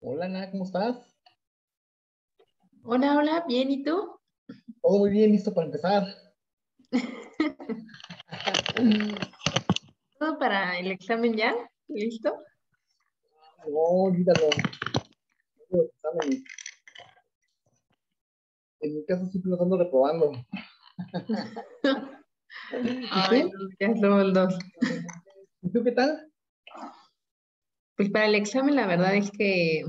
Hola, Ana, ¿cómo estás? Hola, hola, bien, ¿y tú? Todo muy bien, listo para empezar. ¿Todo para el examen ya? ¿Listo? No, olvídalo, los exámenes. En mi caso siempre los ando reprobando. ¿Y Ay, tú? no, ya somos el dos. ¿Y tú qué tal? Pues para el examen la verdad es que,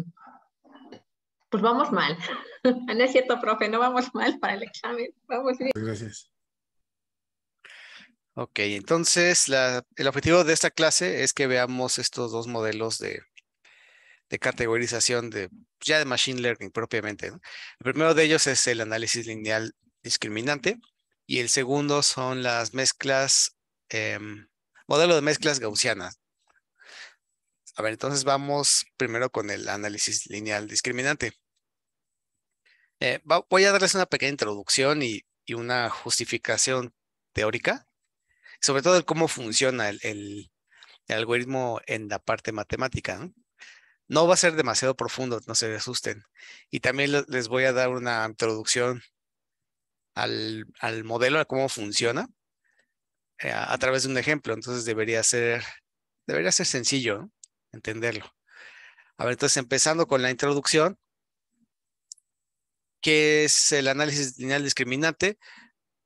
pues vamos mal. No es cierto, profe, no vamos mal para el examen, vamos bien. Gracias. Ok, entonces el objetivo de esta clase es que veamos estos dos modelos de categorización ya de Machine Learning propiamente, ¿no? El primero de ellos es el análisis lineal discriminante y el segundo son las mezclas, modelo de mezclas gaussianas. A ver, entonces vamos primero con el análisis lineal discriminante. Voy a darles una pequeña introducción y una justificación teórica, sobre todo el cómo funciona el algoritmo en la parte matemática, ¿no? No va a ser demasiado profundo, no se asusten. Y también les voy a dar una introducción al modelo, a cómo funciona, a través de un ejemplo. Entonces debería ser sencillo, ¿no? Entenderlo. A ver, entonces empezando con la introducción, ¿qué es el análisis lineal discriminante?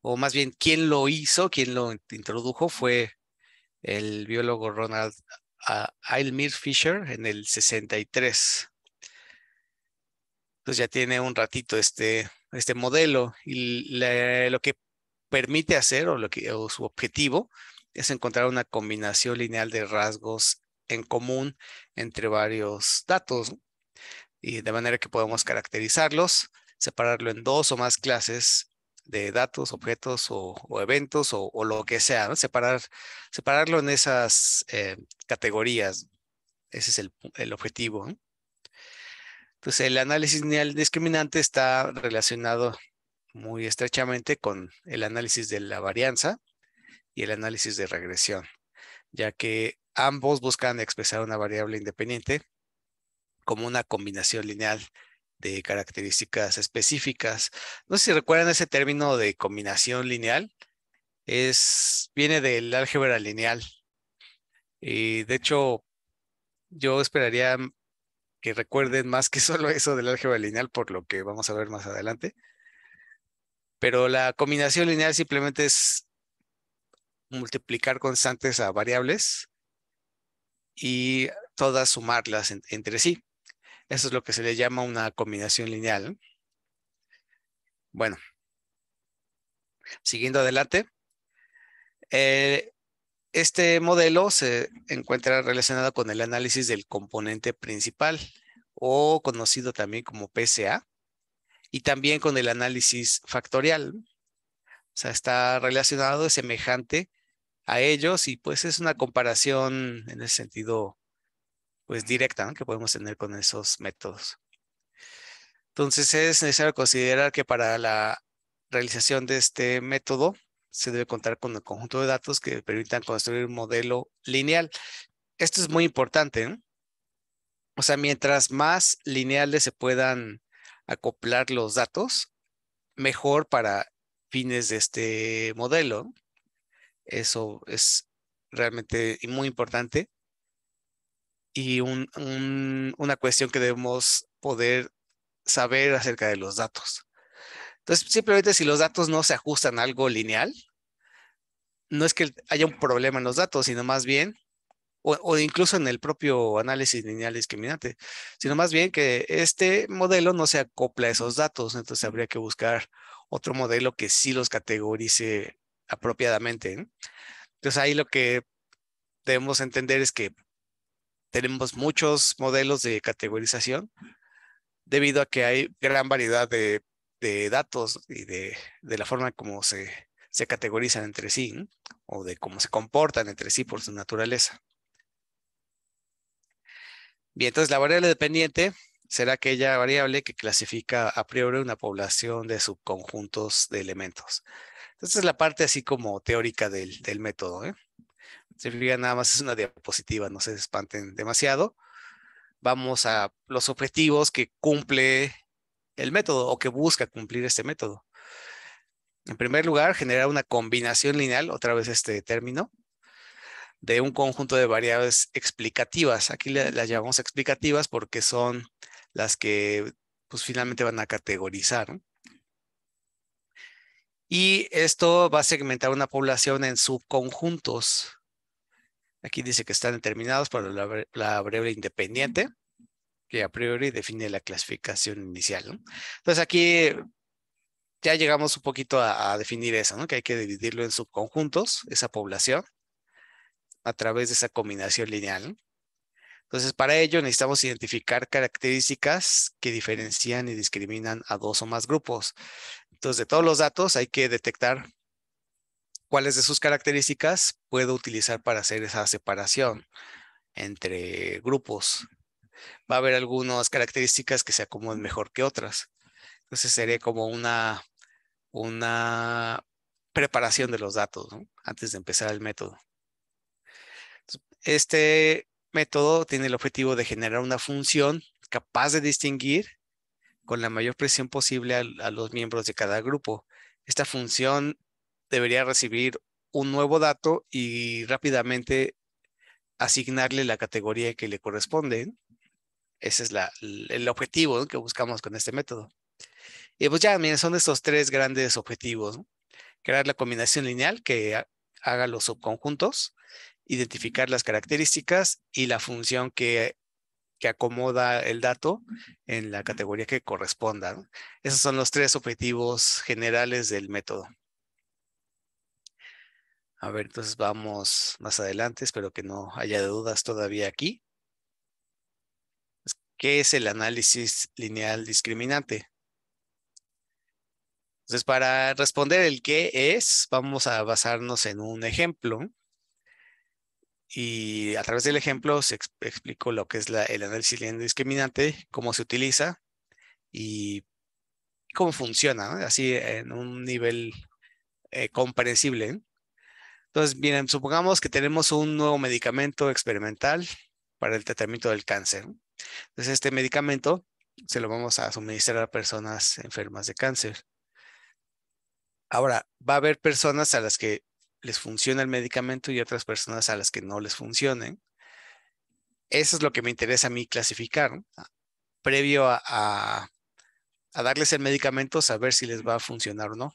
O más bien, ¿quién lo hizo? ¿Quién lo introdujo? Fue el biólogo Ronald Aylmer Fisher en el 63. Entonces ya tiene un ratito este modelo y lo que permite hacer o su objetivo es encontrar una combinación lineal de rasgos en común entre varios datos, ¿no? Y de manera que podemos caracterizarlos, separarlo en dos o más clases de datos, objetos o eventos o lo que sea, ¿no? Separarlo en esas categorías. Ese es el objetivo, ¿no? Entonces, el análisis lineal discriminante está relacionado muy estrechamente con el análisis de la varianza y el análisis de regresión, ya que ambos buscan expresar una variable independiente como una combinación lineal de características específicas. No sé si recuerdan ese término de combinación lineal, viene del álgebra lineal. Y de hecho, yo esperaría que recuerden más que solo eso del álgebra lineal por lo que vamos a ver más adelante. Pero la combinación lineal simplemente es multiplicar constantes a variables y todas sumarlas entre sí. Eso es lo que se le llama una combinación lineal, ¿no? Bueno, siguiendo adelante, eh, este modelo se encuentra relacionado con el análisis del componente principal o conocido también como PCA y también con el análisis factorial, ¿no? O sea, está relacionado, es semejante a ellos y pues es una comparación en ese sentido pues directa, ¿no?, que podemos tener con esos métodos. Entonces es necesario considerar que para la realización de este método se debe contar con el conjunto de datos que permitan construir un modelo lineal. Esto es muy importante, ¿no? O sea, mientras más lineales se puedan acoplar los datos, mejor para fines de este modelo. Eso es realmente muy importante y una cuestión que debemos poder saber acerca de los datos. Entonces, simplemente si los datos no se ajustan a algo lineal, no es que haya un problema en los datos, sino más bien, o incluso en el propio análisis lineal discriminante, sino más bien que este modelo no se acopla a esos datos. Entonces, habría que buscar otro modelo que sí los categorice apropiadamente, ¿no? Entonces, ahí lo que debemos entender es que tenemos muchos modelos de categorización debido a que hay gran variedad de datos y de la forma como se categorizan entre sí, ¿no?, o de cómo se comportan entre sí por su naturaleza. Bien, entonces la variable dependiente será aquella variable que clasifica a priori una población de subconjuntos de elementos. Entonces es la parte así como teórica del método, ¿eh? Se fijan, nada más es una diapositiva, no se espanten demasiado. vamos a los objetivos que cumple el método o que busca cumplir este método. En primer lugar, generar una combinación lineal, otra vez este término, de un conjunto de variables explicativas. Aquí las llamamos explicativas porque son las que pues finalmente van a categorizar, ¿no? Y esto va a segmentar una población en subconjuntos. Aquí dice que están determinados por la variable independiente, que a priori define la clasificación inicial, ¿no? Entonces aquí ya llegamos un poquito a definir eso, ¿no? Que hay que dividirlo en subconjuntos, esa población, a través de esa combinación lineal, ¿no? Entonces, para ello necesitamos identificar características que diferencian y discriminan a dos o más grupos. Entonces, de todos los datos hay que detectar cuáles de sus características puedo utilizar para hacer esa separación entre grupos. Va a haber algunas características que se acomoden mejor que otras. Entonces, sería como una preparación de los datos, ¿no? Antes de empezar el método. Este método tiene el objetivo de generar una función capaz de distinguir con la mayor precisión posible a los miembros de cada grupo. Esta función debería recibir un nuevo dato y rápidamente asignarle la categoría que le corresponde. Ese es el objetivo, ¿no?, que buscamos con este método. Y pues ya, miren, son estos tres grandes objetivos, ¿no? Crear la combinación lineal que haga los subconjuntos, identificar las características y la función que acomoda el dato en la categoría que corresponda, ¿no? Esos son los tres objetivos generales del método. A ver, entonces vamos más adelante. Espero que no haya dudas todavía aquí. ¿Qué es el análisis lineal discriminante? Entonces, para responder el qué es, vamos a basarnos en un ejemplo. Y a través del ejemplo se explico lo que es el análisis lineal discriminante, cómo se utiliza y cómo funciona, ¿no? Así en un nivel comprensible, ¿eh? Entonces, miren, supongamos que tenemos un nuevo medicamento experimental para el tratamiento del cáncer, ¿no? Entonces, este medicamento se lo vamos a suministrar a personas enfermas de cáncer. Ahora, va a haber personas a las que les funciona el medicamento y otras personas a las que no les funcione. Eso es lo que me interesa a mí clasificar, ¿no? Previo a darles el medicamento, saber si les va a funcionar o no.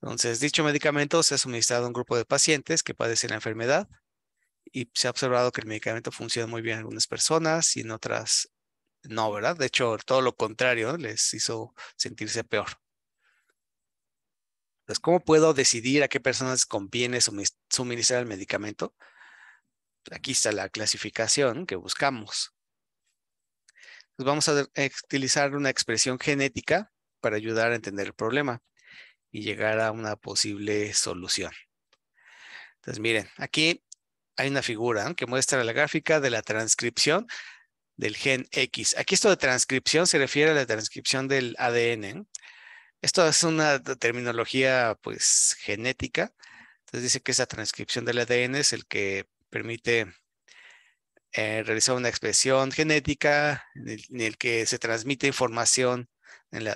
Entonces, dicho medicamento se ha suministrado a un grupo de pacientes que padecen la enfermedad y se ha observado que el medicamento funciona muy bien en algunas personas y en otras no, ¿verdad? De hecho, todo lo contrario, ¿no?, les hizo sentirse peor. Entonces, ¿cómo puedo decidir a qué personas conviene suministrar el medicamento? Aquí está la clasificación que buscamos. Pues vamos a utilizar una expresión genética para ayudar a entender el problema y llegar a una posible solución. Entonces, miren, aquí hay una figura, ¿no?, que muestra la gráfica de la transcripción del gen X. Aquí esto de transcripción se refiere a la transcripción del ADN. Esto es una terminología, pues, genética. Entonces dice que esa transcripción del ADN es el que permite realizar una expresión genética en el que se transmite información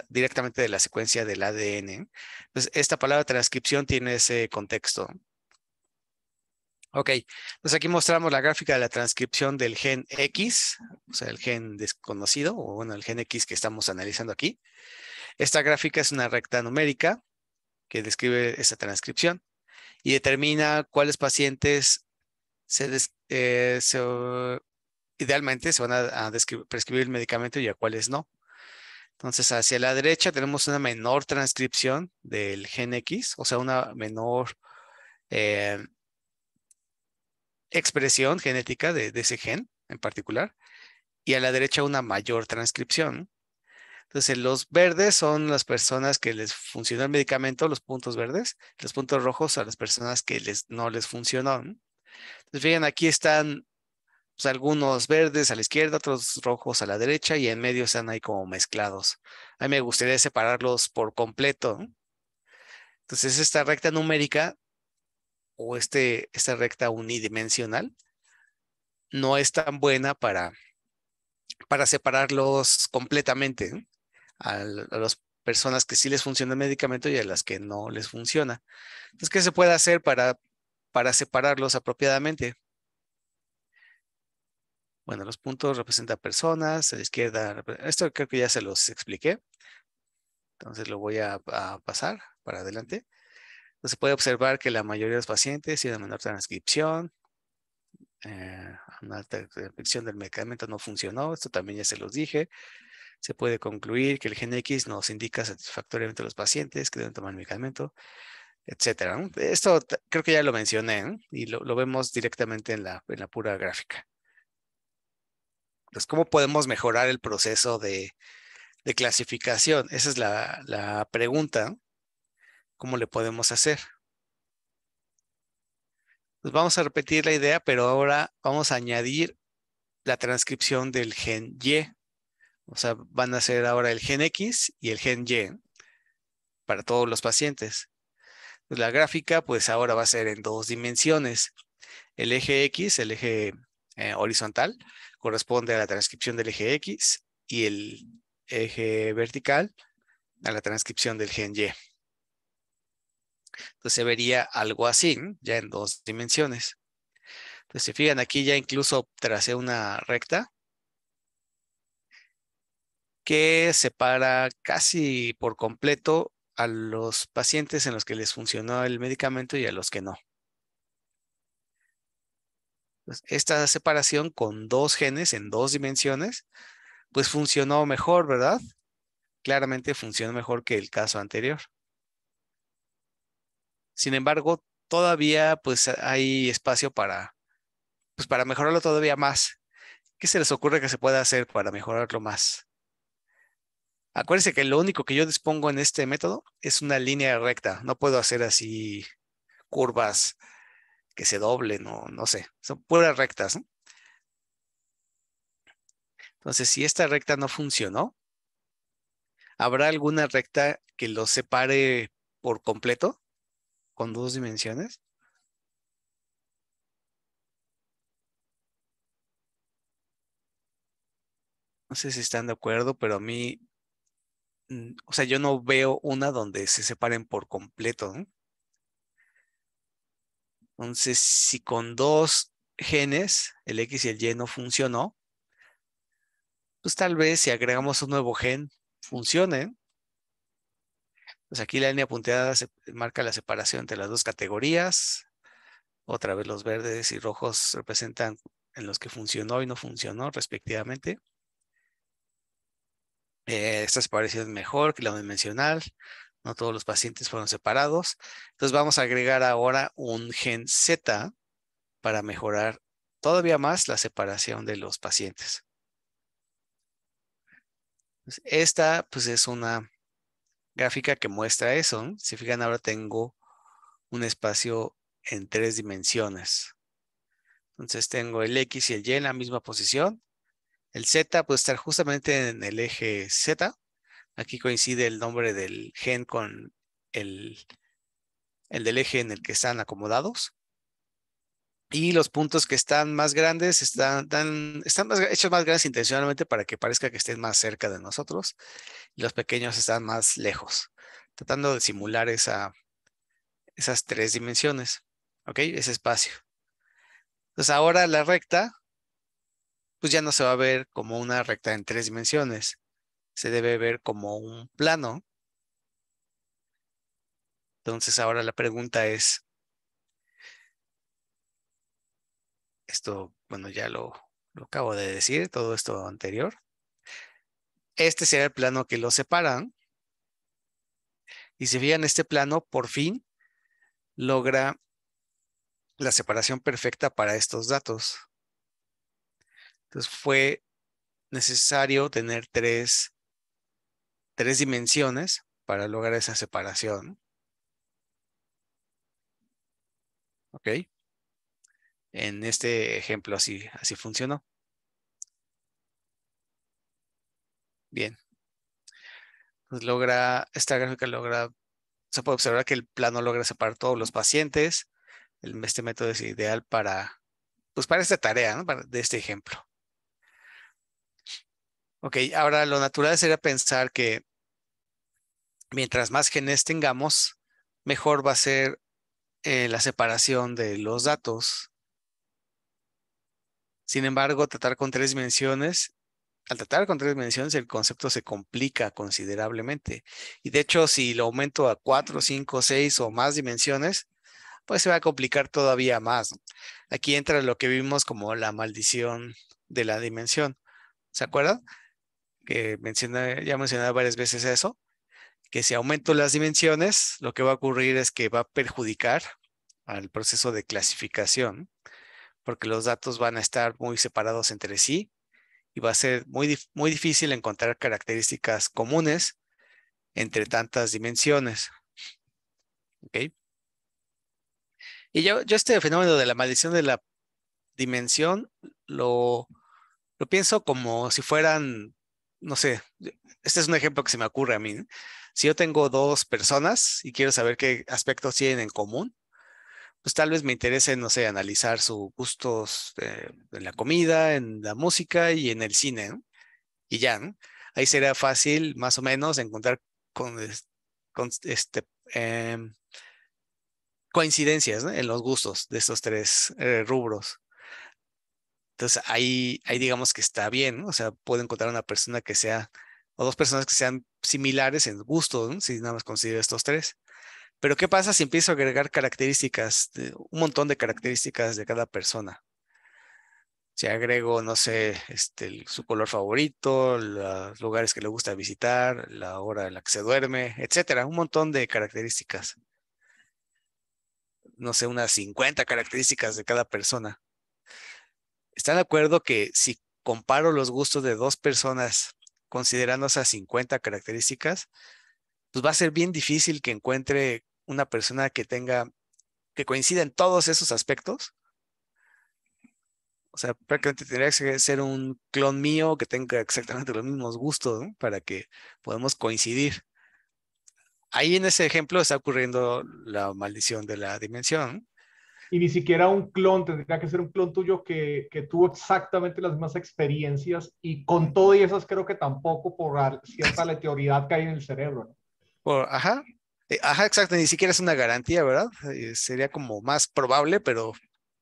directamente de la secuencia del ADN. Entonces, esta palabra transcripción tiene ese contexto. Ok, entonces aquí mostramos la gráfica de la transcripción del gen X, o sea, el gen desconocido, o bueno, el gen X que estamos analizando aquí. Esta gráfica es una recta numérica que describe esta transcripción y determina cuáles pacientes idealmente se van a prescribir el medicamento y a cuáles no. Entonces, hacia la derecha tenemos una menor transcripción del gen X, o sea, una menor expresión genética de ese gen en particular, y a la derecha una mayor transcripción. Entonces, los verdes son las personas que les funcionó el medicamento, los puntos verdes, los puntos rojos a las personas que no les funcionó. Entonces, fíjense, aquí están pues, algunos verdes a la izquierda, otros rojos a la derecha y en medio están ahí como mezclados. A mí me gustaría separarlos por completo, ¿no? Entonces, esta recta numérica o esta recta unidimensional no es tan buena para separarlos completamente, ¿no? A las personas que sí les funciona el medicamento y a las que no les funciona. Entonces, ¿qué se puede hacer para separarlos apropiadamente? Bueno, los puntos representan personas, a la izquierda, esto creo que ya se los expliqué, entonces lo voy a pasar para adelante. Entonces, se puede observar que la mayoría de los pacientes tienen menor transcripción, una alta transcripción del medicamento no funcionó, esto también ya se los dije. Se puede concluir que el gen X nos indica satisfactoriamente a los pacientes que deben tomar el medicamento, etcétera, ¿no? Esto creo que ya lo mencioné, ¿no? Y lo vemos directamente en la pura gráfica. Entonces, ¿cómo podemos mejorar el proceso de clasificación? Esa es la pregunta, ¿no? ¿Cómo le podemos hacer? Pues vamos a repetir la idea, pero ahora vamos a añadir la transcripción del gen Y. O sea, van a ser ahora el gen X y el gen Y para todos los pacientes. Pues la gráfica, pues ahora va a ser en 2 dimensiones. El eje X, el eje horizontal, corresponde a la transcripción del eje X y el eje vertical a la transcripción del gen Y. Entonces se vería algo así, ¿no? Ya en 2 dimensiones. Entonces, si fijan aquí ya incluso tracé una recta que separa casi por completo a los pacientes en los que les funcionó el medicamento y a los que no. Entonces, esta separación con 2 genes en 2 dimensiones, pues funcionó mejor, ¿verdad? Claramente funcionó mejor que el caso anterior. Sin embargo, todavía pues hay espacio para mejorarlo todavía más. ¿Qué se les ocurre que se pueda hacer para mejorarlo más? Acuérdense que lo único que yo dispongo en este método es una línea recta. No puedo hacer así curvas que se doblen o no sé. Son puras rectas, ¿no? Entonces, si esta recta no funcionó, ¿habrá alguna recta que los separe por completo con 2 dimensiones? No sé si están de acuerdo, pero a mí, o sea, yo no veo una donde se separen por completo, ¿no? Entonces, si con 2 genes, el X y el Y no funcionó, pues tal vez si agregamos un nuevo gen, funcione. Pues aquí la línea punteada marca la separación entre las 2 categorías. Otra vez los verdes y rojos representan en los que funcionó y no funcionó respectivamente. Esta separación es mejor que la dimensional. No todos los pacientes fueron separados. Entonces vamos a agregar ahora un gen Z para mejorar todavía más la separación de los pacientes. Pues esta pues es una gráfica que muestra eso, ¿no? Si fijan, ahora tengo un espacio en 3 dimensiones. Entonces tengo el X y el Y en la misma posición. El Z puede estar justamente en el eje Z. Aquí coincide el nombre del gen con el del eje en el que están acomodados. Y los puntos que están más grandes están hechos más grandes intencionalmente para que parezca que estén más cerca de nosotros. Y los pequeños están más lejos, tratando de simular esas 3 dimensiones. ¿Ok? Ese espacio. Entonces ahora la recta, pues ya no se va a ver como una recta en 3 dimensiones. Se debe ver como un plano. Entonces ahora la pregunta es, esto, bueno, ya lo acabo de decir, todo esto anterior. Este será el plano que los separa. Y si fijan, este plano por fin logra la separación perfecta para estos datos. Entonces fue necesario tener tres dimensiones para lograr esa separación. ¿Ok? En este ejemplo así funcionó. Bien. Pues esta gráfica se puede observar que el plano logra separar todos los pacientes. Este método es ideal para pues para esta tarea, ¿no? De este ejemplo. Ok, ahora lo natural sería pensar que mientras más genes tengamos, mejor va a ser la separación de los datos. Sin embargo, al tratar con 3 dimensiones, el concepto se complica considerablemente. Y de hecho, si lo aumento a 4, 5, 6 o más dimensiones, pues se va a complicar todavía más, ¿no? Aquí entra lo que vimos como la maldición de la dimensión. ¿Se acuerdan? Que ya mencioné varias veces eso, que si aumento las dimensiones, lo que va a ocurrir es que va a perjudicar al proceso de clasificación, porque los datos van a estar muy separados entre sí y va a ser muy difícil encontrar características comunes entre tantas dimensiones. ¿Ok? Y yo este fenómeno de la maldición de la dimensión lo pienso como si fueran, no sé, este es un ejemplo que se me ocurre a mí, ¿no? Si yo tengo dos personas y quiero saber qué aspectos tienen en común, pues tal vez me interese, no sé, analizar sus gustos en la comida, en la música y en el cine, ¿no? Y ya, ¿no? Ahí sería fácil, más o menos, encontrar con, con coincidencias, ¿no? En los gustos de estos tres rubros. Entonces ahí digamos que está bien, ¿no? O sea, puedo encontrar una persona que sea, o dos personas que sean similares en gustos, ¿no? Si nada más considero estos tres. Pero ¿qué pasa si empiezo a agregar características, un montón de características de cada persona? Si agrego, no sé, su color favorito, los lugares que le gusta visitar, la hora en la que se duerme, etcétera, un montón de características. No sé, unas 50 características de cada persona. ¿Están de acuerdo que si comparo los gustos de dos personas considerando esas 50 características, pues va a ser bien difícil que encuentre una persona que coincida en todos esos aspectos? O sea, prácticamente tendría que ser un clon mío que tenga exactamente los mismos gustos, ¿no? Para que podamos coincidir. Ahí en ese ejemplo está ocurriendo la maldición de la dimensión, ¿no? Y ni siquiera un clon, tendría que ser un clon tuyo que tuvo exactamente las mismas experiencias y con todo y esas creo que tampoco por cierta aleatoriedad que hay en el cerebro, ¿no? Ajá, ajá, exacto, ni siquiera es una garantía, ¿verdad? Sería como más probable, pero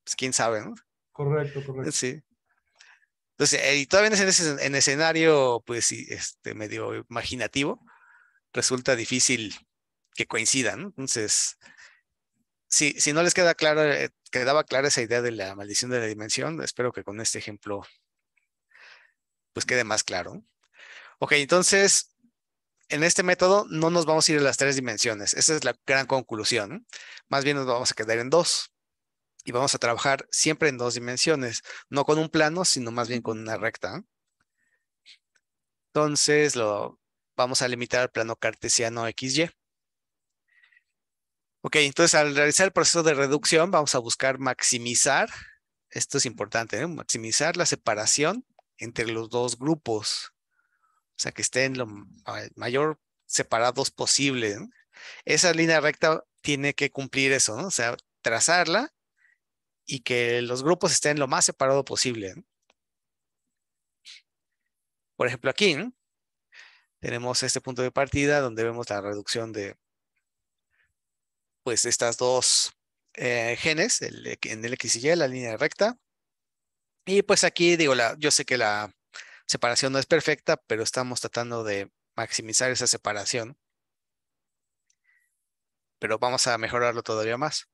pues, quién sabe, ¿no? Correcto, correcto. Sí. Entonces, y todavía en escenario, pues sí, medio imaginativo, resulta difícil que coincidan, ¿no? Entonces, si no les quedaba clara esa idea de la maldición de la dimensión, espero que con este ejemplo pues quede más claro, ¿no? Ok, entonces, en este método no nos vamos a ir a las 3 dimensiones. Esa es la gran conclusión, ¿no? Más bien nos vamos a quedar en 2 y vamos a trabajar siempre en 2 dimensiones, no con un plano, sino más bien con una recta, ¿no? Entonces, lo vamos a limitar al plano cartesiano XY. Ok, entonces al realizar el proceso de reducción, vamos a buscar maximizar, esto es importante, ¿eh? Maximizar la separación entre los dos grupos, o sea, que estén lo mayor separados posible, ¿no? Esa línea recta tiene que cumplir eso, ¿no? O sea, trazarla y que los grupos estén lo más separado posible, ¿no? Por ejemplo, aquí, ¿no? Tenemos este punto de partida donde vemos la reducción de, pues, estas dos genes, en el X y Y, la línea recta. Y pues aquí digo, yo sé que la separación no es perfecta, pero estamos tratando de maximizar esa separación. Pero vamos a mejorarlo todavía más.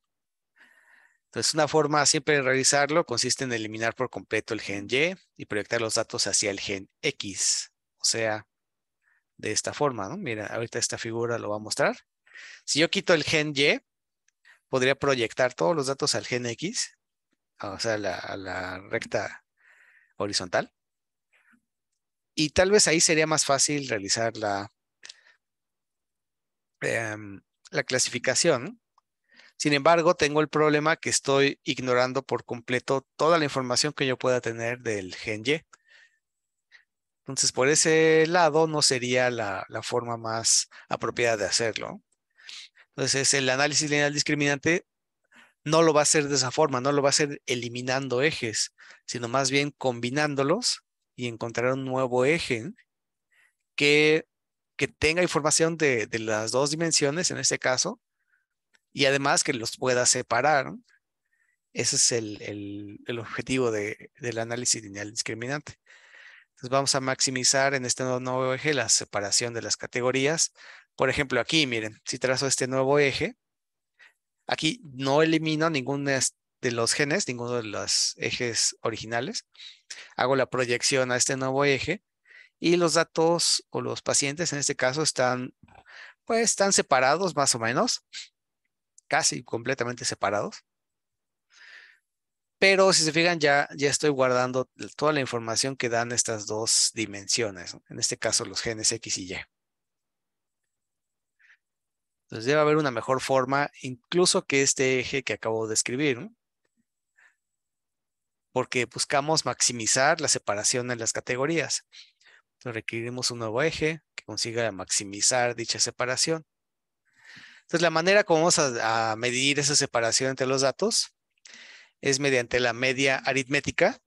Entonces, una forma siempre de realizarlo consiste en eliminar por completo el gen Y y proyectar los datos hacia el gen X. O sea, de esta forma, ¿no? Mira, ahorita esta figura lo va a mostrar. Si yo quito el gen Y, podría proyectar todos los datos al gen X, o sea, a la recta horizontal. Y tal vez ahí sería más fácil realizar la clasificación, ¿no? Sin embargo, tengo el problema que estoy ignorando por completo toda la información que yo pueda tener del gen Y. Entonces, por ese lado, no sería la forma más apropiada de hacerlo. Entonces, el análisis lineal discriminante no lo va a hacer de esa forma, no lo va a hacer eliminando ejes, sino más bien combinándolos y encontrar un nuevo eje que tenga información de las dos dimensiones en este caso, y además que los pueda separar, ¿no? Ese es el objetivo del análisis lineal discriminante. Entonces vamos a maximizar en este nuevo eje la separación de las categorías. Por ejemplo, aquí, miren, si trazo este nuevo eje, aquí no elimino ninguno de los genes, ninguno de los ejes originales. Hago la proyección a este nuevo eje y los datos o los pacientes en este caso están separados más o menos, casi completamente separados. Pero si se fijan, ya estoy guardando toda la información que dan estas dos dimensiones, ¿no? En este caso, los genes X y Y. Entonces debe haber una mejor forma, incluso que este eje que acabo de escribir, ¿no? Porque buscamos maximizar la separación en las categorías. Entonces requerimos un nuevo eje que consiga maximizar dicha separación. Entonces la manera como vamos a medir esa separación entre los datos es mediante la media aritmética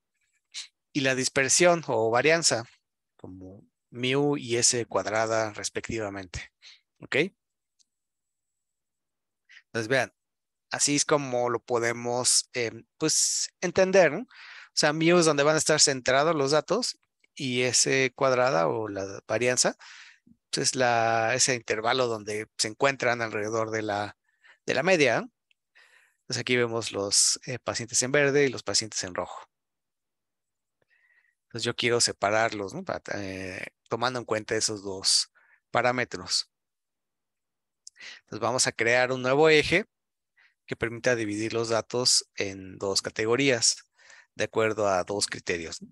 y la dispersión o varianza, como mu y s cuadrada respectivamente. ¿Ok? Entonces vean, así es como lo podemos pues entender, ¿no? O sea, mu es donde van a estar centrados los datos y s cuadrada o la varianza es ese intervalo donde se encuentran alrededor de la media, ¿no? Entonces aquí vemos los pacientes en verde y los pacientes en rojo. Entonces yo quiero separarlos, ¿no? Tomando en cuenta esos dos parámetros. Entonces vamos a crear un nuevo eje que permita dividir los datos en dos categorías de acuerdo a dos criterios, ¿no?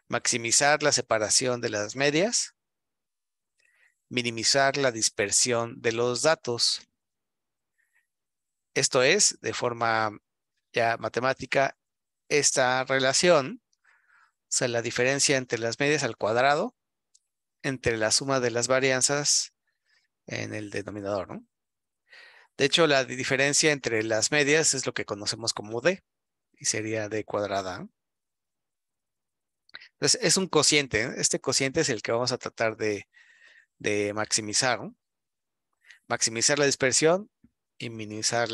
Maximizar la separación de las medias, minimizar la dispersión de los datos. Esto es, de forma ya matemática, esta relación, o sea, la diferencia entre las medias al cuadrado, entre la suma de las varianzas en el denominador, ¿no? De hecho, la diferencia entre las medias es lo que conocemos como D, y sería D cuadrada, ¿no? Entonces, es un cociente, ¿eh? Este cociente es el que vamos a tratar de maximizar, ¿no? Maximizar la dispersión y minimizar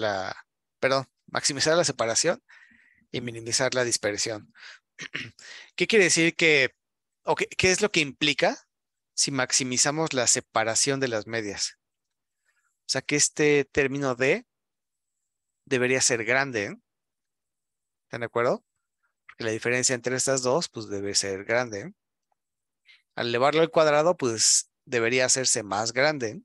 maximizar la separación y minimizar la dispersión. ¿Qué quiere decir qué es lo que implica si maximizamos la separación de las medias? O sea, que este término D debería ser grande, ¿eh? ¿Están de acuerdo? Porque la diferencia entre estas dos, pues debe ser grande, ¿eh? Al elevarlo al cuadrado, pues debería hacerse más grande, ¿eh?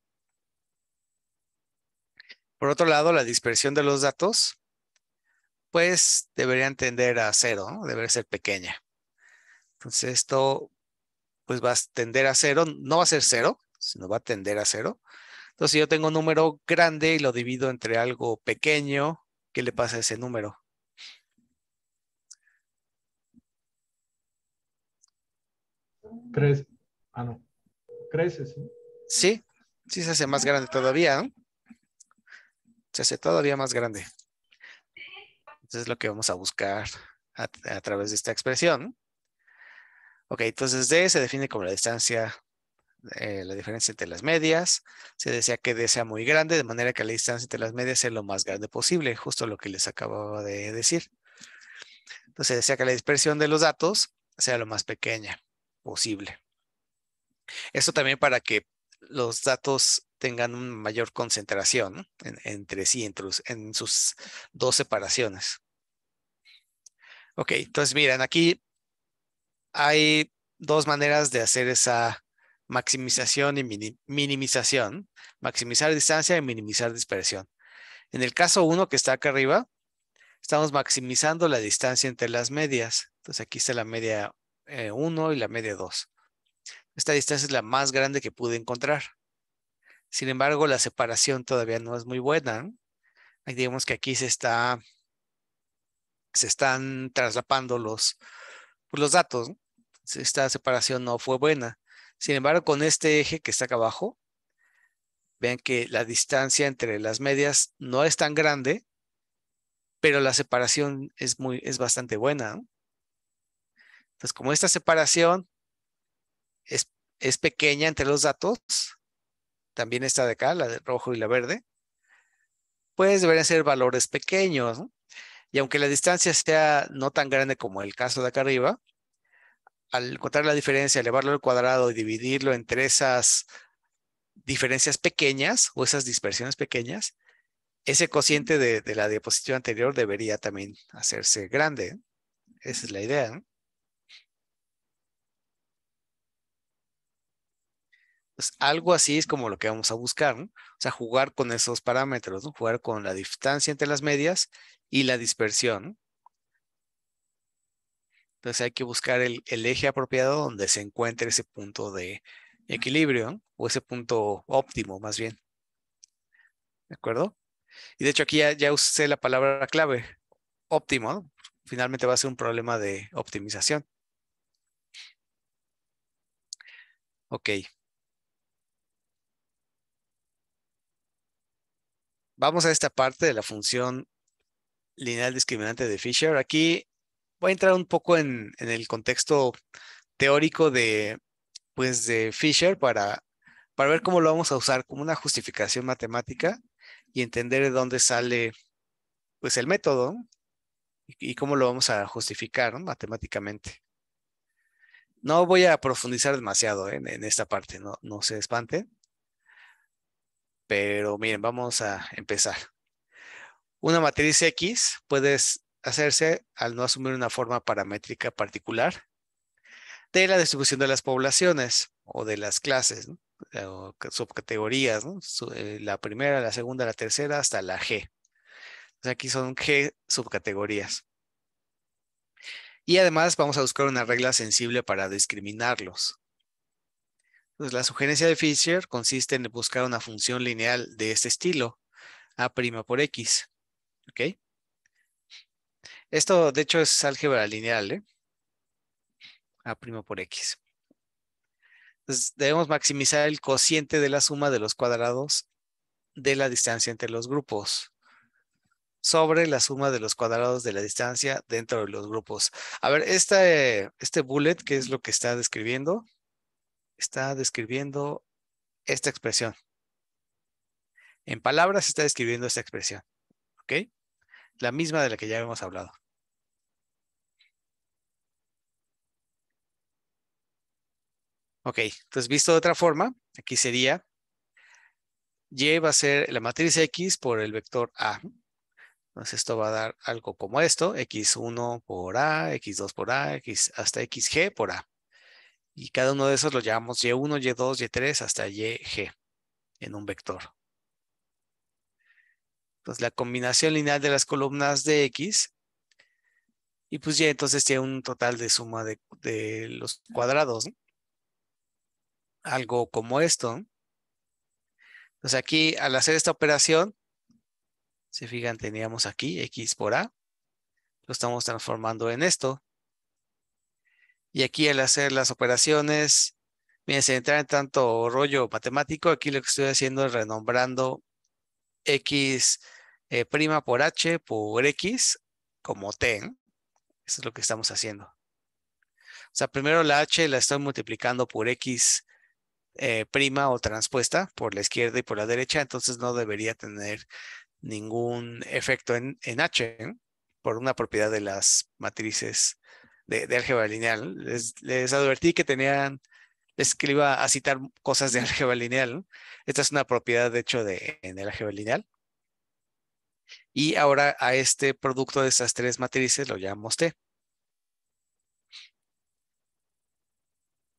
Por otro lado, la dispersión de los datos, pues deberían tender a cero, ¿no? Debería ser pequeña. Entonces esto, pues va a tender a cero, no va a ser cero, sino va a tender a cero. Entonces, si yo tengo un número grande y lo divido entre algo pequeño, ¿qué le pasa a ese número? Crece. No. Crece, sí. Sí, sí se hace más grande todavía, ¿no? Se hace todavía más grande. Entonces es lo que vamos a buscar a través de esta expresión, ¿no? Ok, entonces D se define como la distancia, la diferencia entre las medias. Se desea que D sea muy grande, de manera que la distancia entre las medias sea lo más grande posible, justo lo que les acababa de decir. Entonces se desea que la dispersión de los datos sea lo más pequeña posible. Esto también para que los datos tengan una mayor concentración, ¿no? Entre sí, en sus dos separaciones. Ok, entonces miren, aquí hay dos maneras de hacer esa maximización y minimización. Maximizar distancia y minimizar dispersión. En el caso 1 que está acá arriba, estamos maximizando la distancia entre las medias. Entonces aquí está la media 1 y la media 2. Esta distancia es la más grande que pude encontrar. Sin embargo, la separación todavía no es muy buena, ¿no? Digamos que aquí se están traslapando los datos, ¿no? Esta separación no fue buena. Sin embargo, con este eje que está acá abajo, vean que la distancia entre las medias no es tan grande pero la separación es bastante buena, ¿no? Entonces, como esta separación es pequeña entre los datos, también esta de acá, la de rojo y la verde, pues deberían ser valores pequeños, ¿no? Y aunque la distancia sea no tan grande como el caso de acá arriba, al encontrar la diferencia, elevarlo al cuadrado y dividirlo entre esas diferencias pequeñas o esas dispersiones pequeñas, ese cociente de la diapositiva anterior debería también hacerse grande, ¿eh? Esa es la idea, ¿no? Pues algo así es como lo que vamos a buscar, ¿no? O sea, jugar con esos parámetros, ¿no? Jugar con la distancia entre las medias y la dispersión, ¿no? Entonces hay que buscar el eje apropiado donde se encuentre ese punto de equilibrio, ¿no? O ese punto óptimo, más bien. ¿De acuerdo? Y de hecho aquí ya usé la palabra clave, óptimo, ¿no? Finalmente va a ser un problema de optimización. Ok. Vamos a esta parte de la función lineal discriminante de Fisher. Aquí voy a entrar un poco en el contexto teórico pues, de Fisher para ver cómo lo vamos a usar como una justificación matemática y entender de dónde sale pues, el método, ¿no? Y cómo lo vamos a justificar, ¿no? Matemáticamente. No voy a profundizar demasiado en esta parte, no se espante. Pero miren, vamos a empezar. Una matriz X puede hacerse al no asumir una forma paramétrica particular de la distribución de las poblaciones o de las clases, ¿no? O subcategorías, ¿no? La primera, la segunda, la tercera, hasta la G. O sea, aquí son G subcategorías. Y además vamos a buscar una regla sensible para discriminarlos. Entonces, la sugerencia de Fisher consiste en buscar una función lineal de este estilo, A' por X. ¿Ok? Esto, de hecho, es álgebra lineal, ¿eh? A' por X. Entonces, debemos maximizar el cociente de la suma de los cuadrados de la distancia entre los grupos sobre la suma de los cuadrados de la distancia dentro de los grupos. A ver, este bullet, ¿qué es lo que está describiendo? Está describiendo esta expresión. En palabras está describiendo esta expresión. ¿Ok? La misma de la que ya hemos hablado. Ok, entonces visto de otra forma, aquí sería Y va a ser la matriz X por el vector A. Entonces esto va a dar algo como esto, X1 por A, X2 por A, hasta XG por A. Y cada uno de esos lo llamamos Y1, Y2, Y3 hasta YG en un vector. Entonces la combinación lineal de las columnas de X, y pues ya entonces tiene un total de suma de los cuadrados, ¿no? Algo como esto, ¿no? Entonces aquí al hacer esta operación, se fijan, teníamos aquí X por A, lo estamos transformando en esto. Y aquí al hacer las operaciones, miren, sin entrar en tanto rollo matemático, aquí lo que estoy haciendo es renombrando X prima por H por X como T, ¿no? Eso es lo que estamos haciendo. O sea, primero la H la estoy multiplicando por X prima o transpuesta por la izquierda y por la derecha, entonces no debería tener ningún efecto en H, ¿no? Por una propiedad de las matrices de álgebra lineal. Les advertí que es que le iba a citar cosas de álgebra lineal, ¿no? Esta es una propiedad, de hecho, en el álgebra lineal. Y ahora a este producto de estas tres matrices lo llamamos T.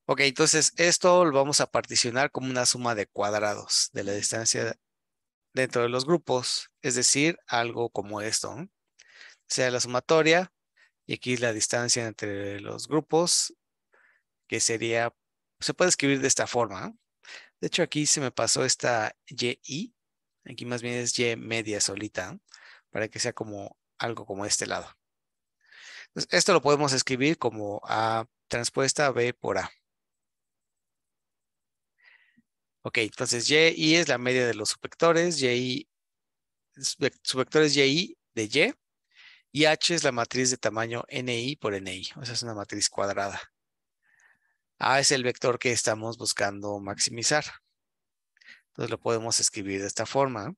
Ok, entonces esto lo vamos a particionar como una suma de cuadrados de la distancia dentro de los grupos, es decir, algo como esto, ¿no? Sea la sumatoria y aquí la distancia entre los grupos, que sería, se puede escribir de esta forma, ¿no? De hecho, aquí se me pasó esta YI. Aquí más bien es Y media solita, ¿no? Para que sea como algo como este lado. Entonces, esto lo podemos escribir como A transpuesta B por A. Ok, entonces YI es la media de los subvectores. Subvectores YI de Y. Y H es la matriz de tamaño NI por NI, o sea, es una matriz cuadrada. A es el vector que estamos buscando maximizar. Entonces lo podemos escribir de esta forma.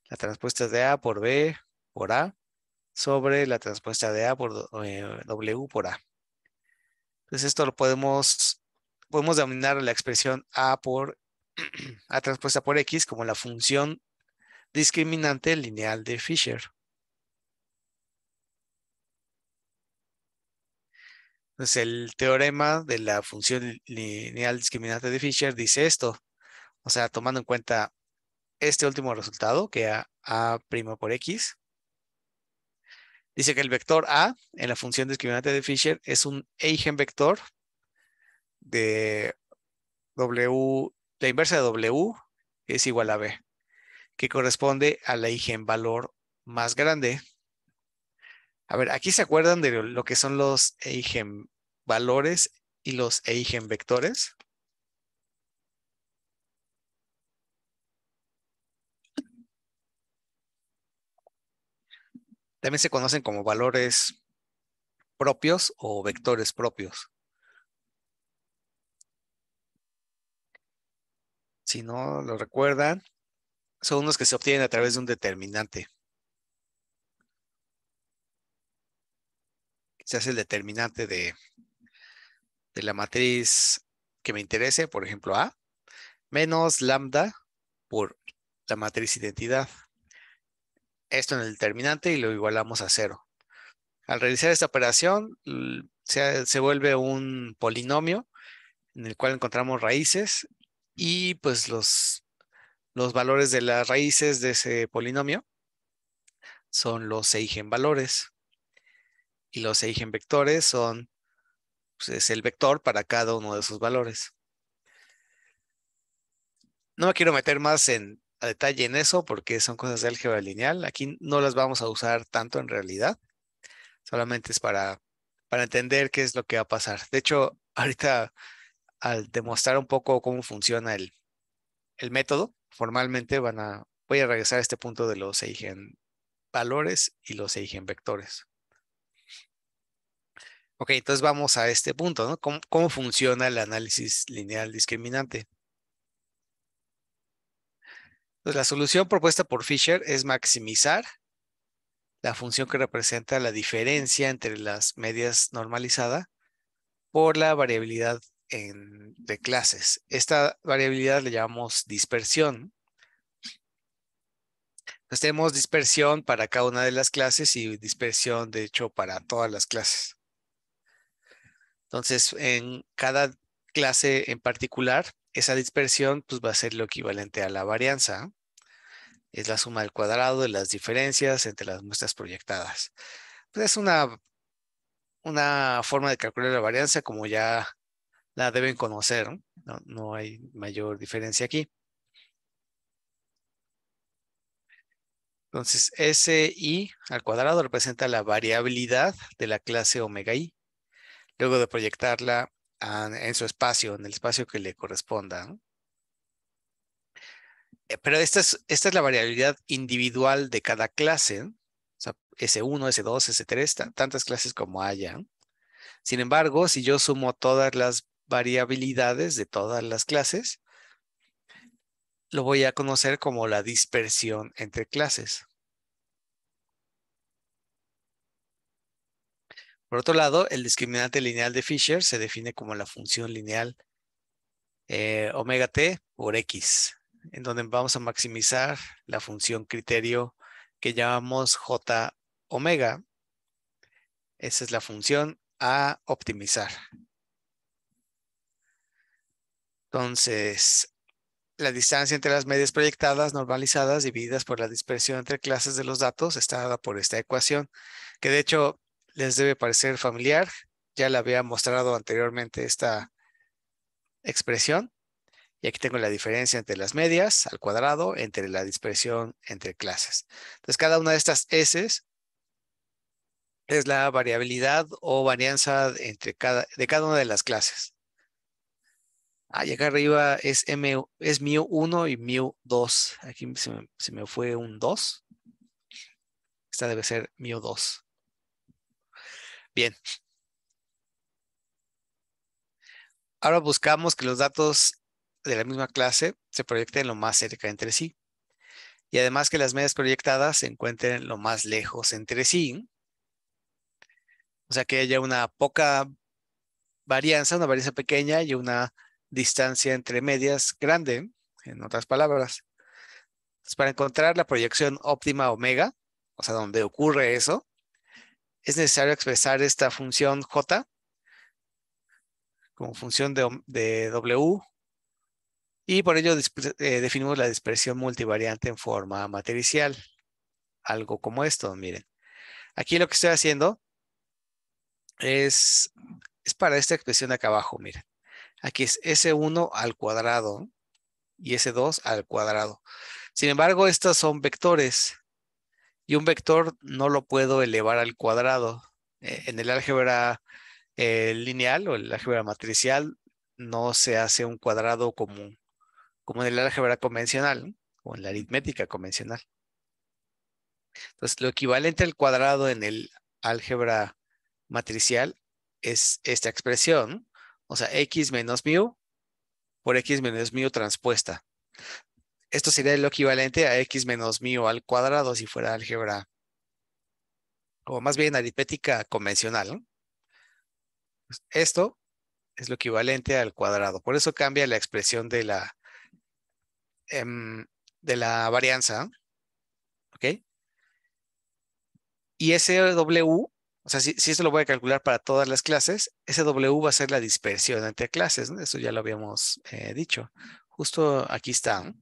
La transpuesta de A por B por A sobre la transpuesta de A por W por A. Entonces esto lo podemos denominar la expresión A por A transpuesta por X como la función discriminante lineal de Fisher. Entonces el teorema de la función lineal discriminante de Fisher dice esto. O sea, tomando en cuenta este último resultado, que A' por X, dice que el vector A en la función discriminante de Fisher es un eigenvector de W, la inversa de W es igual a B, que corresponde al eigenvalor más grande. A ver, aquí se acuerdan de lo que son los eigenvalores y los eigenvectores. También se conocen como valores propios o vectores propios. Si no lo recuerdan, son unos que se obtienen a través de un determinante. Se hace el determinante de la matriz que me interese, por ejemplo A, menos lambda por la matriz identidad. Esto en el determinante y lo igualamos a 0. Al realizar esta operación, se vuelve un polinomio en el cual encontramos raíces y pues los valores de las raíces de ese polinomio son los eigenvalores y los eigenvectores son pues, es el vector para cada uno de sus valores. No me quiero meter más a detalle en eso porque son cosas de álgebra lineal. Aquí no las vamos a usar tanto en realidad. Solamente es para entender qué es lo que va a pasar. De hecho, ahorita al demostrar un poco cómo funciona el método, formalmente voy a regresar a este punto de los eigenvalores y los eigenvectores. Ok, entonces vamos a este punto, ¿no? ¿Cómo funciona el análisis lineal discriminante? Entonces, la solución propuesta por Fisher es maximizar la función que representa la diferencia entre las medias normalizada por la variabilidad de clases. Esta variabilidad le llamamos dispersión. Entonces tenemos dispersión para cada una de las clases y dispersión, de hecho, para todas las clases. Entonces, en cada clase en particular, esa dispersión pues, va a ser lo equivalente a la varianza. Es la suma del cuadrado de las diferencias entre las muestras proyectadas. Pues es una forma de calcular la varianza como ya la deben conocer, ¿no? No hay mayor diferencia aquí. Entonces, SI al cuadrado representa la variabilidad de la clase omega i, luego de proyectarla en su espacio, en el espacio que le corresponda, ¿no? Pero esta es la variabilidad individual de cada clase, ¿no? O sea, S1, S2, S3, tantas clases como haya, ¿no? Sin embargo, si yo sumo todas las variabilidades de todas las clases, lo voy a conocer como la dispersión entre clases. Por otro lado, el discriminante lineal de Fisher se define como la función lineal omega t por x, en donde vamos a maximizar la función criterio que llamamos j omega. Esa es la función a optimizar. Entonces, la distancia entre las medias proyectadas normalizadas divididas por la dispersión entre clases de los datos está dada por esta ecuación, que de hecho les debe parecer familiar. Ya la había mostrado anteriormente esta expresión. Y aquí tengo la diferencia entre las medias al cuadrado entre la dispersión entre clases. Entonces, cada una de estas S es la variabilidad o varianza de cada una de las clases. Y acá arriba es mu1 y mu2. Aquí se me fue un 2. Esta debe ser mu2. Bien. Ahora buscamos que los datos de la misma clase se proyecten lo más cerca entre sí. Y además que las medias proyectadas se encuentren lo más lejos entre sí. O sea que haya una poca varianza, una varianza pequeña y una distancia entre medias grande, en otras palabras. Entonces, para encontrar la proyección óptima omega, o sea, donde ocurre eso, es necesario expresar esta función J como función de W y por ello definimos la dispersión multivariante en forma matricial. Algo como esto, miren. Aquí lo que estoy haciendo es para esta expresión de acá abajo, miren. Aquí es S1 al cuadrado y S2 al cuadrado. Sin embargo, estos son vectores y un vector no lo puedo elevar al cuadrado. En el álgebra lineal o el álgebra matricial no se hace un cuadrado común, como en el álgebra convencional, ¿no? O en la aritmética convencional. Entonces, lo equivalente al cuadrado en el álgebra matricial es esta expresión, o sea, x menos mu por x menos mu transpuesta. Esto sería lo equivalente a x menos mu al cuadrado si fuera álgebra, o más bien aritmética convencional, ¿no? Pues esto es lo equivalente al cuadrado. Por eso cambia la expresión de la varianza, ¿ok? Y ese W, o sea, si esto lo voy a calcular para todas las clases, ese W va a ser la dispersión entre clases, ¿no? Eso ya lo habíamos dicho. Justo aquí está, ¿no?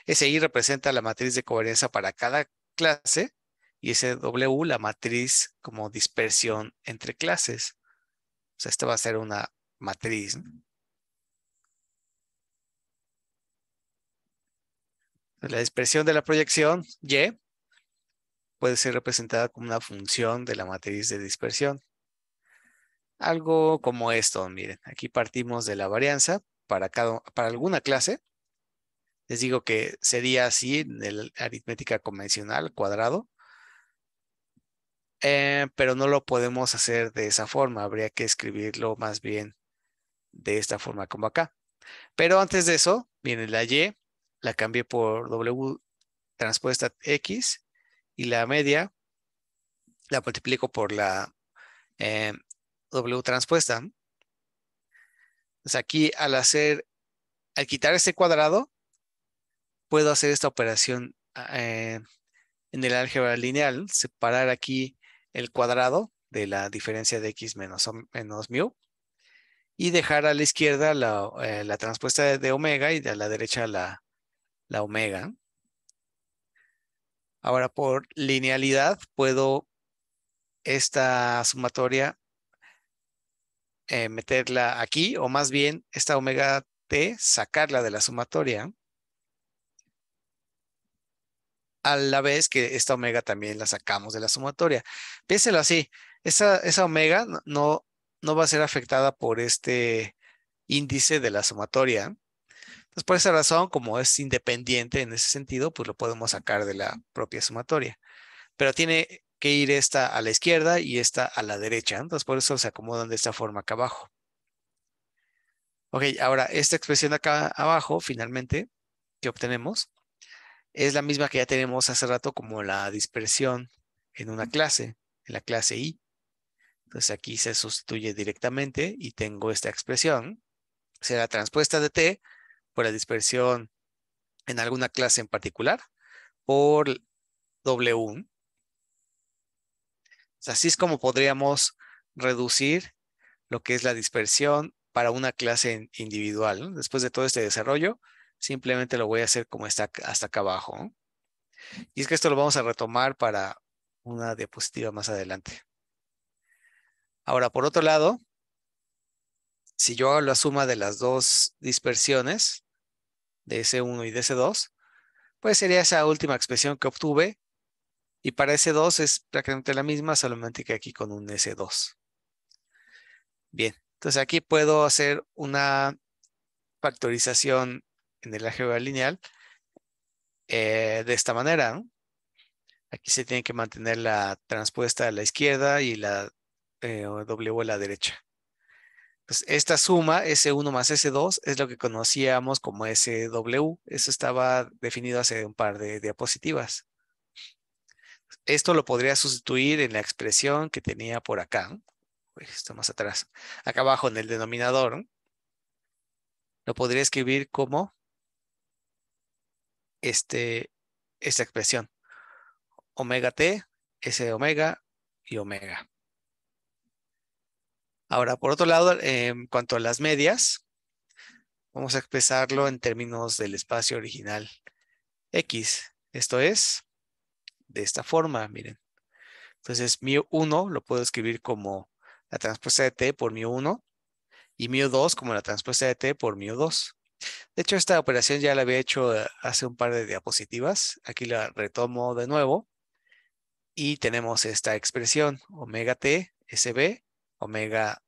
Ese I representa la matriz de covarianza para cada clase y ese W la matriz como dispersión entre clases. O sea, esta va a ser una matriz, ¿no? La dispersión de la proyección Y puede ser representada como una función de la matriz de dispersión. Algo como esto, miren, aquí partimos de la varianza para alguna clase. Les digo que sería así en la aritmética convencional, cuadrado. Pero no lo podemos hacer de esa forma. Habría que escribirlo más bien de esta forma como acá. Pero antes de eso, viene la Y, la cambié por W transpuesta X y la media la multiplico por la W transpuesta. Entonces aquí al quitar este cuadrado, puedo hacer esta operación en el álgebra lineal, separar aquí el cuadrado de la diferencia de x menos mu y dejar a la izquierda la transpuesta de omega y a la derecha la omega. Ahora por linealidad puedo esta sumatoria meterla aquí o más bien esta omega t sacarla de la sumatoria. A la vez que esta omega también la sacamos de la sumatoria. Piénselo así, esa omega no va a ser afectada por este índice de la sumatoria. Entonces, por esa razón, como es independiente en ese sentido, pues lo podemos sacar de la propia sumatoria. Pero tiene que ir esta a la izquierda y esta a la derecha. Entonces, por eso se acomodan de esta forma acá abajo. Ok, ahora esta expresión acá abajo, finalmente, que obtenemos, es la misma que ya tenemos hace rato como la dispersión en una clase, en la clase I. Entonces aquí se sustituye directamente y tengo esta expresión. Será transpuesta de T por la dispersión en alguna clase en particular por W. Así es como podríamos reducir lo que es la dispersión para una clase individual, ¿no? Después de todo este desarrollo, simplemente lo voy a hacer como está hasta acá abajo, ¿no? Y es que esto lo vamos a retomar para una diapositiva más adelante. Ahora, por otro lado, si yo hago la suma de las dos dispersiones, de S1 y de S2, pues sería esa última expresión que obtuve. Y para S2 es prácticamente la misma, solamente que aquí con un S2. Bien, entonces aquí puedo hacer una factorización en el álgebra lineal de esta manera, ¿no? Aquí se tiene que mantener la transpuesta a la izquierda y la W a la derecha. Pues esta suma, S1 más S2, es lo que conocíamos como SW. Eso estaba definido hace un par de diapositivas. Esto lo podría sustituir en la expresión que tenía por acá, ¿no? Uy, está más atrás. Acá abajo en el denominador, ¿no? Lo podría escribir como esta expresión. Omega T, S omega y omega. Ahora, por otro lado, en cuanto a las medias, vamos a expresarlo en términos del espacio original X. Esto es de esta forma, miren. Entonces, μ1 lo puedo escribir como la transpuesta de T por μ1 y μ2 como la transpuesta de T por μ2. De hecho, esta operación ya la había hecho hace un par de diapositivas. Aquí la retomo de nuevo y tenemos esta expresión, omega T, SB, omega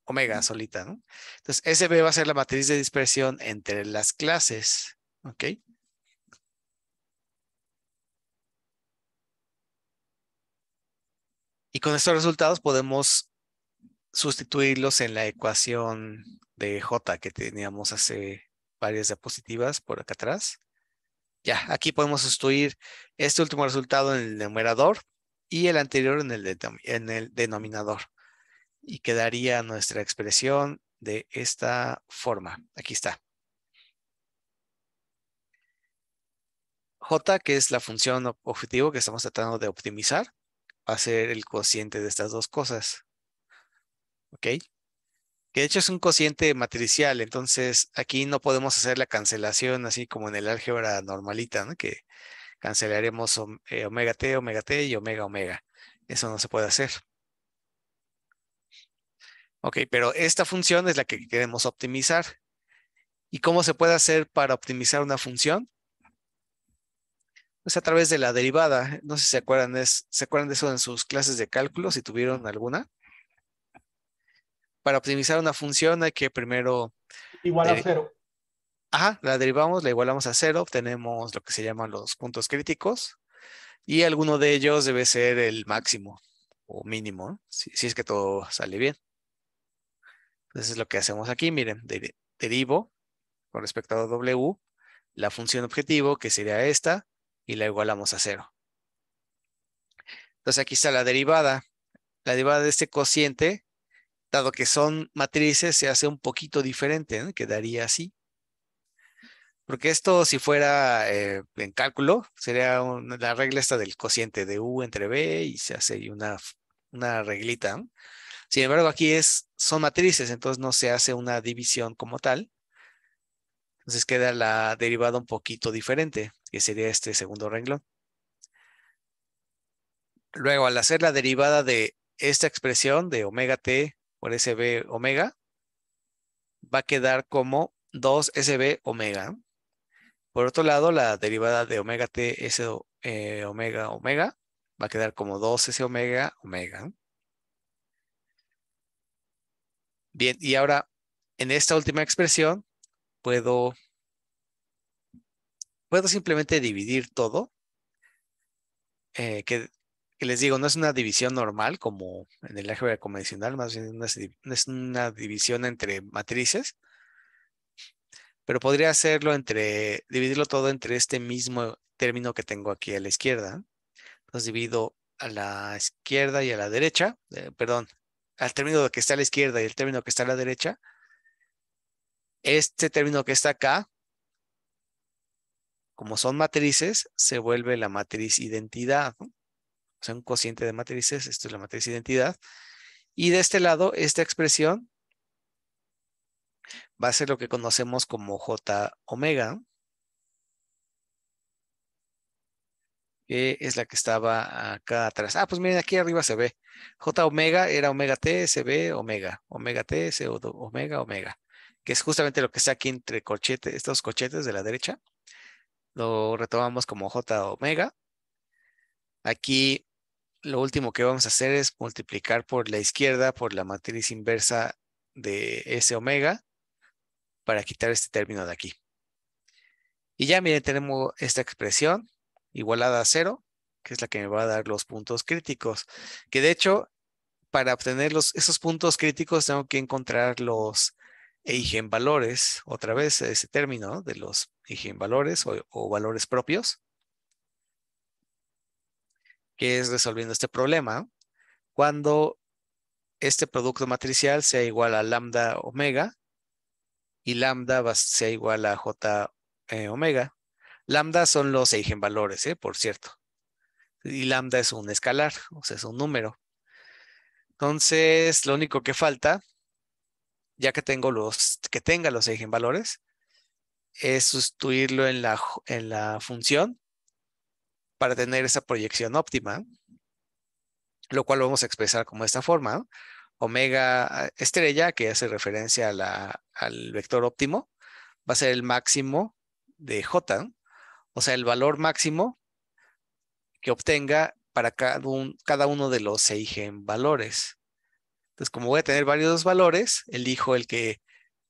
omega solita, ¿no? Entonces, SB va a ser la matriz de dispersión entre las clases, ¿ok? Y con estos resultados podemos sustituirlos en la ecuación de J que teníamos hace varias diapositivas por acá atrás. Ya, aquí podemos sustituir este último resultado en el numerador y el anterior en el denominador. Y quedaría nuestra expresión de esta forma. Aquí está. J, que es la función objetivo que estamos tratando de optimizar, va a ser el cociente de estas dos cosas. ¿Ok? Que de hecho es un cociente matricial, entonces aquí no podemos hacer la cancelación así como en el álgebra normalita, ¿no? Que cancelaremos omega t y omega omega. Eso no se puede hacer. Ok, pero esta función es la que queremos optimizar. ¿Y cómo se puede hacer para optimizar una función? Pues a través de la derivada. No sé si se acuerdan de eso en sus clases de cálculo, si tuvieron alguna. Para optimizar una función hay que primero... Igual a 0. Ajá, la derivamos, la igualamos a 0, obtenemos lo que se llaman los puntos críticos y alguno de ellos debe ser el máximo o mínimo, ¿no? Si es que todo sale bien. Entonces es lo que hacemos aquí, miren, derivo con respecto a W la función objetivo, que sería esta, y la igualamos a 0. Entonces aquí está la derivada. La derivada de este cociente, dado que son matrices, se hace un poquito diferente, ¿no? Quedaría así. Porque esto, si fuera en cálculo, sería la regla esta del cociente de U entre B y se hace ahí una reglita, ¿no? Sin embargo, aquí son matrices, entonces no se hace una división como tal. Entonces queda la derivada un poquito diferente, que sería este segundo renglón. Luego, al hacer la derivada de esta expresión de omega t por SB omega, va a quedar como 2SB omega. Por otro lado, la derivada de omega t S omega omega va a quedar como 2S omega omega. Bien, y ahora en esta última expresión puedo simplemente dividir todo, que les digo, no es una división normal como en el álgebra convencional, más bien es una división entre matrices, pero podría hacerlo dividirlo todo entre este mismo término que tengo aquí a la izquierda. Entonces divido a la izquierda y a la derecha, perdón, al término que está a la izquierda y el término que está a la derecha. Este término que está acá, como son matrices, se vuelve la matriz identidad, ¿no? O sea, un cociente de matrices, esto es la matriz identidad. Y de este lado, esta expresión va a ser lo que conocemos como J omega, ¿no? Que es la que estaba acá atrás. Ah, pues miren, aquí arriba se ve. J omega era omega t, SB, omega. Omega t, S, omega, omega. Que es justamente lo que está aquí entre estos corchetes de la derecha. Lo retomamos como J omega. Aquí lo último que vamos a hacer es multiplicar por la izquierda por la matriz inversa de S omega para quitar este término de aquí. Y ya miren, tenemos esta expresión igualada a 0, que es la que me va a dar los puntos críticos. Que de hecho, para obtener esos puntos críticos tengo que encontrar los eigenvalores, otra vez ese término, ¿no? De los eigenvalores o valores propios, que es resolviendo este problema. Cuando este producto matricial sea igual a lambda omega y lambda sea igual a j omega. Lambda son los eigenvalores, por cierto. Y lambda es un escalar, o sea, es un número. Entonces, lo único que falta, ya que tenga los eigenvalores, es sustituirlo en la función para tener esa proyección óptima, lo cual lo vamos a expresar como de esta forma, ¿no? Omega estrella, que hace referencia al vector óptimo, va a ser el máximo de J, ¿no? O sea, el valor máximo que obtenga para cada uno de los eigenvalores. Entonces, como voy a tener varios valores, elijo el que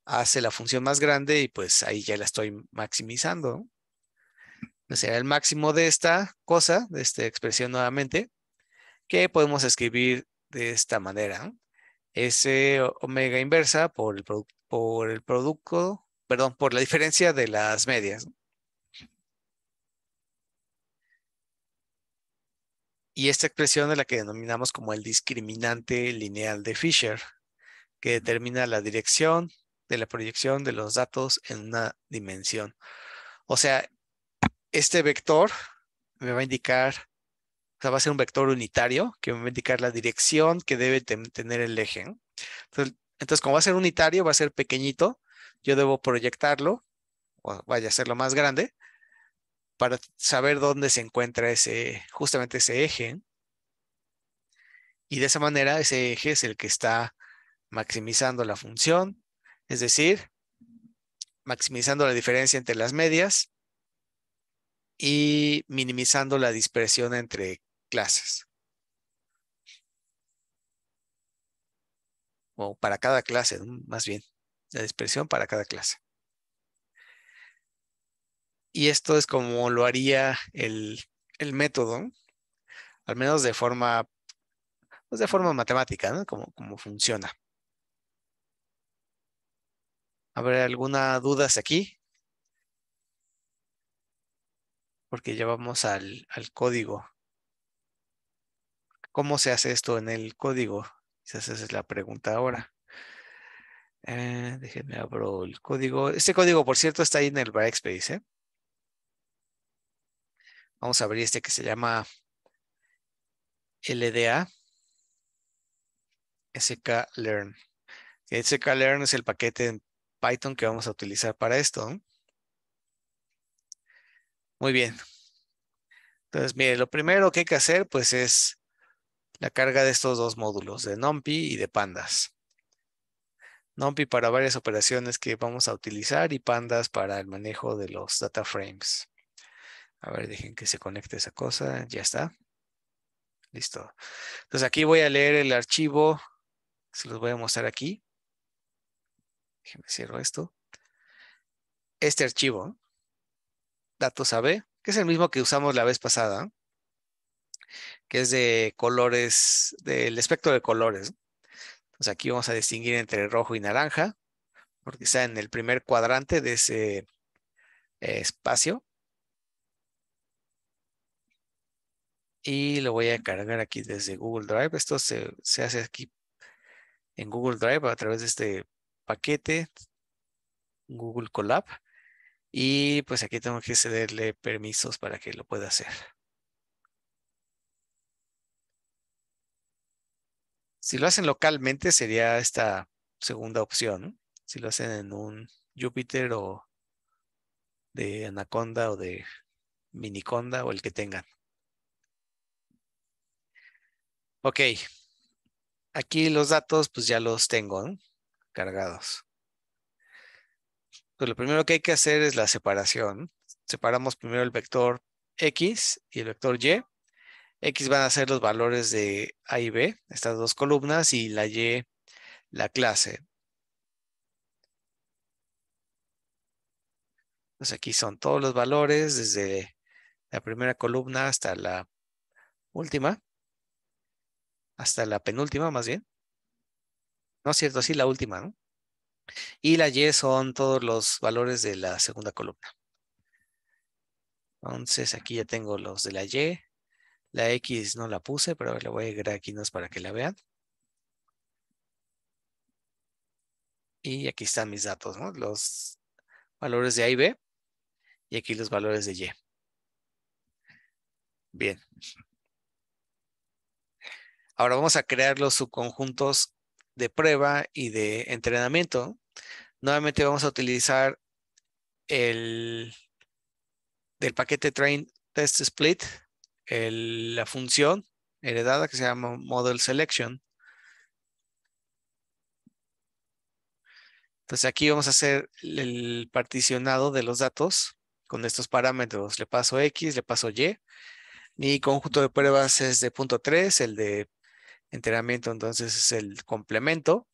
hace la función más grande y pues ahí ya la estoy maximizando, ¿no? Entonces, será el máximo de esta cosa, de esta expresión nuevamente, que podemos escribir de esta manera, ¿no? S omega inversa por el producto, perdón, por la diferencia de las medias, ¿no? Y esta expresión es la que denominamos como el discriminante lineal de Fisher, que determina la dirección de la proyección de los datos en una dimensión. O sea, este vector me va a indicar, o sea, va a ser un vector unitario que me va a indicar la dirección que debe tener el eje, ¿no? Entonces, como va a ser unitario, va a ser pequeñito, yo debo proyectarlo, o vaya a hacerlo más grande, para saber dónde se encuentra justamente ese eje. Y de esa manera, ese eje es el que está maximizando la función, es decir, maximizando la diferencia entre las medias y minimizando la dispersión entre clases. O para cada clase, ¿no? Más bien, la dispersión para cada clase. Y esto es como lo haría el método, ¿no? Al menos pues de forma matemática, ¿no? Como funciona. A ver, ¿alguna duda hasta aquí? Porque ya vamos al código. ¿Cómo se hace esto en el código? Esa es la pregunta ahora. Déjenme abro el código. Este código, por cierto, está ahí en el Brightspace, ¿eh? Vamos a abrir este que se llama LDA sklearn. sklearn es el paquete en Python que vamos a utilizar para esto, ¿no? Muy bien. Entonces, mire, lo primero que hay que hacer, pues, es la carga de estos dos módulos, de NumPy y de Pandas. NumPy para varias operaciones que vamos a utilizar y Pandas para el manejo de los data frames. A ver, dejen que se conecte esa cosa. Ya está. Listo. Entonces aquí voy a leer el archivo. Se los voy a mostrar aquí. Déjenme cierro esto. Este archivo, datos AB, que es el mismo que usamos la vez pasada, que es de colores, del espectro de colores. Entonces aquí vamos a distinguir entre rojo y naranja, porque está en el primer cuadrante de ese espacio. Y lo voy a cargar aquí desde Google Drive. Esto se hace aquí en Google Drive a través de este paquete, Google Colab. Y pues aquí tengo que cederle permisos para que lo pueda hacer. Si lo hacen localmente sería esta segunda opción, ¿no? Si lo hacen en un Jupyter o de Anaconda o de Miniconda o el que tengan. Ok. Aquí los datos pues ya los tengo, ¿no? Cargados. Pues lo primero que hay que hacer es la separación. Separamos primero el vector X y el vector Y. X van a ser los valores de A y B, estas dos columnas, y la Y, la clase. Entonces aquí son todos los valores desde la primera columna hasta la última. hasta la penúltima más bien. No es cierto, sí, la última, ¿no? Y la Y son todos los valores de la segunda columna. Entonces aquí ya tengo los de la Y. La X no la puse, pero la voy a agregar aquí no es para que la vean. Y aquí están mis datos, ¿no? Los valores de A y B. Y aquí los valores de Y. Bien. Ahora vamos a crear los subconjuntos de prueba y de entrenamiento. Nuevamente vamos a utilizar el del paquete train test split, la función heredada que se llama model selection. Entonces aquí vamos a hacer el particionado de los datos con estos parámetros. Le paso X, le paso Y. Mi conjunto de pruebas es de punto 3, el de entrenamiento entonces es el complemento.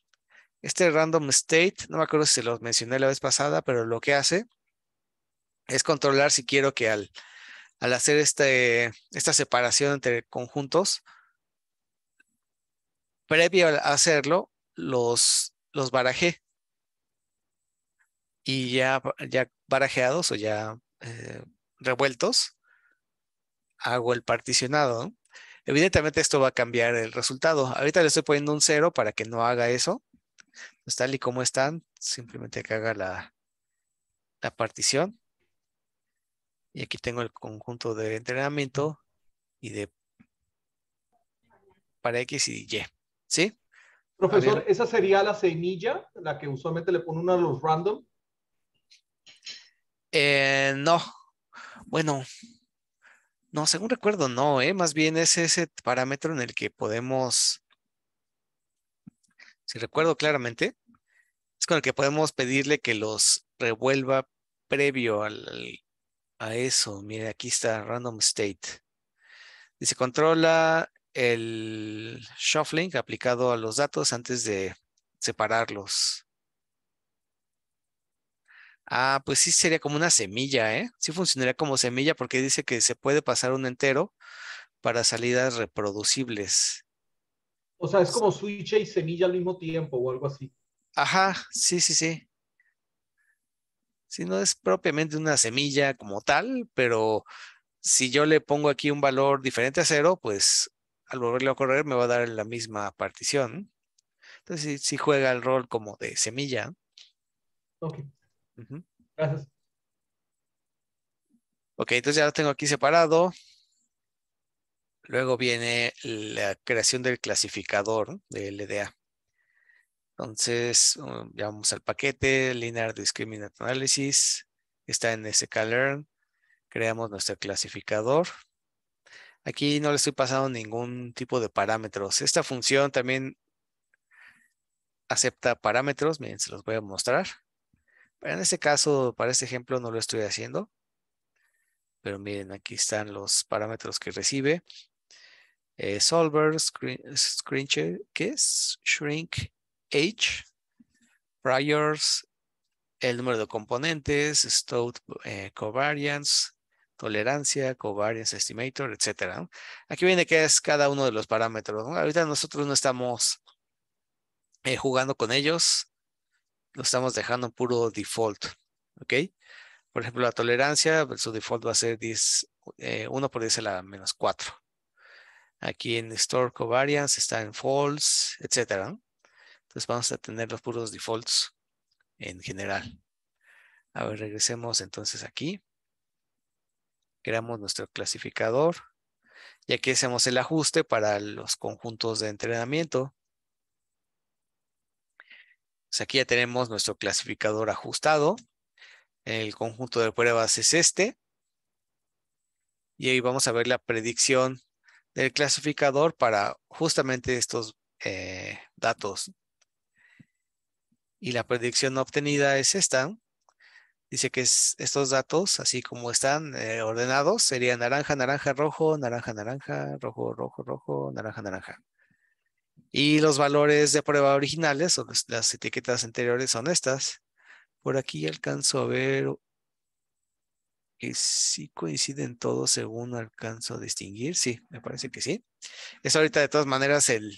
Este random state, no me acuerdo si se los mencioné la vez pasada, pero lo que hace es controlar si quiero que al hacer esta separación entre conjuntos, previo a hacerlo, los barajé. Y ya barajeados o ya revueltos, hago el particionado, ¿no? Evidentemente esto va a cambiar el resultado. Ahorita le estoy poniendo un 0 para que no haga eso. Pues tal y como están, simplemente que haga la partición. Y aquí tengo el conjunto de entrenamiento y de para X y Y. ¿Sí? Profesor, ¿esa sería la semilla, la que usualmente le pone uno a los random? No. Bueno, no, según recuerdo, no, más bien es ese parámetro en el que podemos, si recuerdo claramente, es con el que podemos pedirle que los revuelva previo a eso. Mire, aquí está random state. Dice, controla el shuffling aplicado a los datos antes de separarlos. Ah, pues sí sería como una semilla, ¿eh? Sí funcionaría como semilla porque dice que se puede pasar un entero para salidas reproducibles. O sea, es como switch y semilla al mismo tiempo o algo así. Ajá, sí, sí, sí. Sí, no es propiamente una semilla como tal, pero si yo le pongo aquí un valor diferente a 0, pues al volverlo a correr me va a dar la misma partición. Entonces sí juega el rol como de semilla. Ok, Ujú. gracias. Ok, entonces ya lo tengo aquí separado. Luego viene la creación del clasificador de LDA. Entonces, ya vamos al paquete, Linear Discriminant Analysis. Está en sklearn. Creamos nuestro clasificador. Aquí no le estoy pasando ningún tipo de parámetros. Esta función también acepta parámetros. Miren, se los voy a mostrar. Pero en este caso, para este ejemplo, no lo estoy haciendo. Pero miren, aquí están los parámetros que recibe. Solver, ¿qué es? Shrink, age, priors, el número de componentes, Stout covariance, tolerancia, covariance estimator, etc. ¿no? Aquí viene qué es cada uno de los parámetros, ¿no? Ahorita nosotros no estamos jugando con ellos, lo estamos dejando en puro default, ¿ok? Por ejemplo, la tolerancia, su default va a ser 1 por 10 a la menos 4. Aquí en Store Covariance está en false, etc. ¿no? Entonces vamos a tener los puros defaults en general. A ver, regresemos entonces aquí. Creamos nuestro clasificador. Y aquí hacemos el ajuste para los conjuntos de entrenamiento. Pues aquí ya tenemos nuestro clasificador ajustado. El conjunto de pruebas es este. Y ahí vamos a ver la predicción del clasificador para justamente estos datos. Y la predicción obtenida es esta. Dice que estos datos, así como están ordenados, serían naranja, naranja, rojo, naranja, naranja, rojo, rojo, rojo, naranja, naranja. Y los valores de prueba originales o las etiquetas anteriores son estas. Por aquí alcanzo a ver Que sí coinciden todos según alcanzo a distinguir. Sí, me parece que sí. Eso ahorita de todas maneras en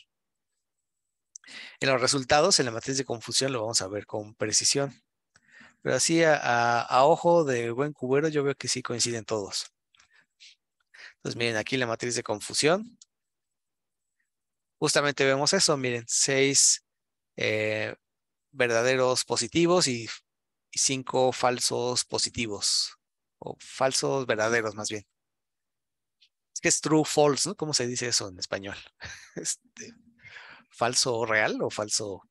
los resultados, en la matriz de confusión lo vamos a ver con precisión. Pero así a ojo de buen cubero yo veo que sí coinciden todos. Entonces miren aquí la matriz de confusión. Justamente vemos eso, miren, 6 verdaderos positivos y 5 falsos positivos. O falsos verdaderos más bien. Es que es true false, ¿no? ¿Cómo se dice eso en español? ¿Falso real o falso?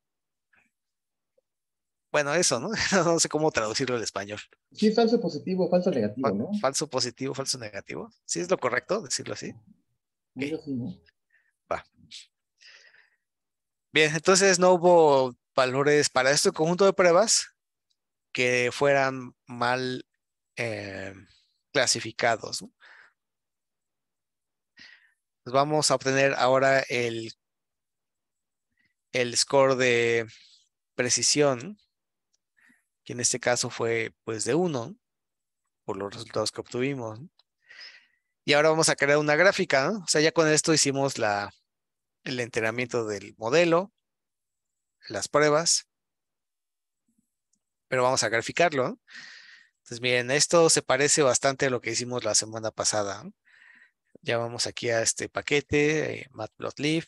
Bueno, eso, ¿no? No sé cómo traducirlo al español. Sí, falso positivo, falso negativo, ¿no? Falso positivo, falso negativo. ¿Sí es lo correcto decirlo así? Algo así, ¿no? Va. Bien, entonces no hubo valores para este conjunto de pruebas que fueran mal clasificados, ¿no? Pues vamos a obtener ahora el score de precisión, que en este caso fue pues de 1, por los resultados que obtuvimos, ¿no? Y ahora vamos a crear una gráfica, ¿no? O sea, ya con esto hicimos el entrenamiento del modelo, las pruebas, pero vamos a graficarlo, ¿no? Entonces, miren, esto se parece bastante a lo que hicimos la semana pasada, ¿no? Ya vamos aquí a este paquete, Matplotlib,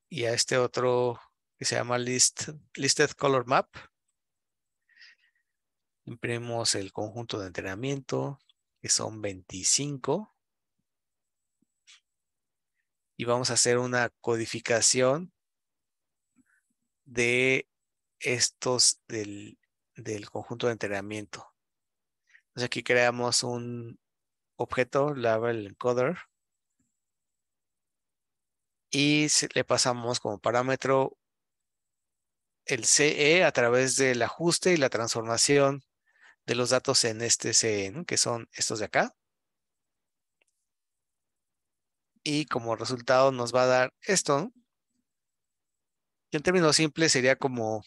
y a este otro que se llama Listed Color Map. Imprimimos el conjunto de entrenamiento, que son 25. Y vamos a hacer una codificación de estos del conjunto de entrenamiento. Entonces aquí creamos un objeto, label encoder, y le pasamos como parámetro el CE a través del ajuste y la transformación de los datos en este CE, ¿no? Que son estos de acá. Y como resultado nos va a dar esto, ¿no? Y en términos simples sería como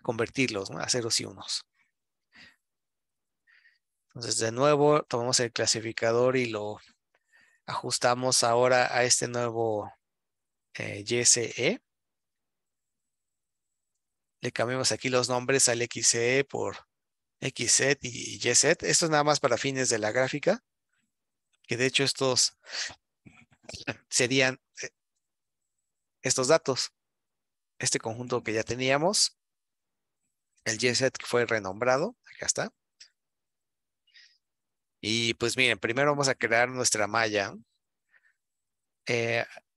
convertirlos, ¿no? A ceros y unos. Entonces de nuevo tomamos el clasificador y lo ajustamos ahora a este nuevo YSE. Le cambiamos aquí los nombres al XE por XZ y YZ. Esto es nada más para fines de la gráfica, que de hecho estos serían estos datos. Este conjunto que ya teníamos, el YZ que fue renombrado, acá está. Y pues miren, primero vamos a crear nuestra malla.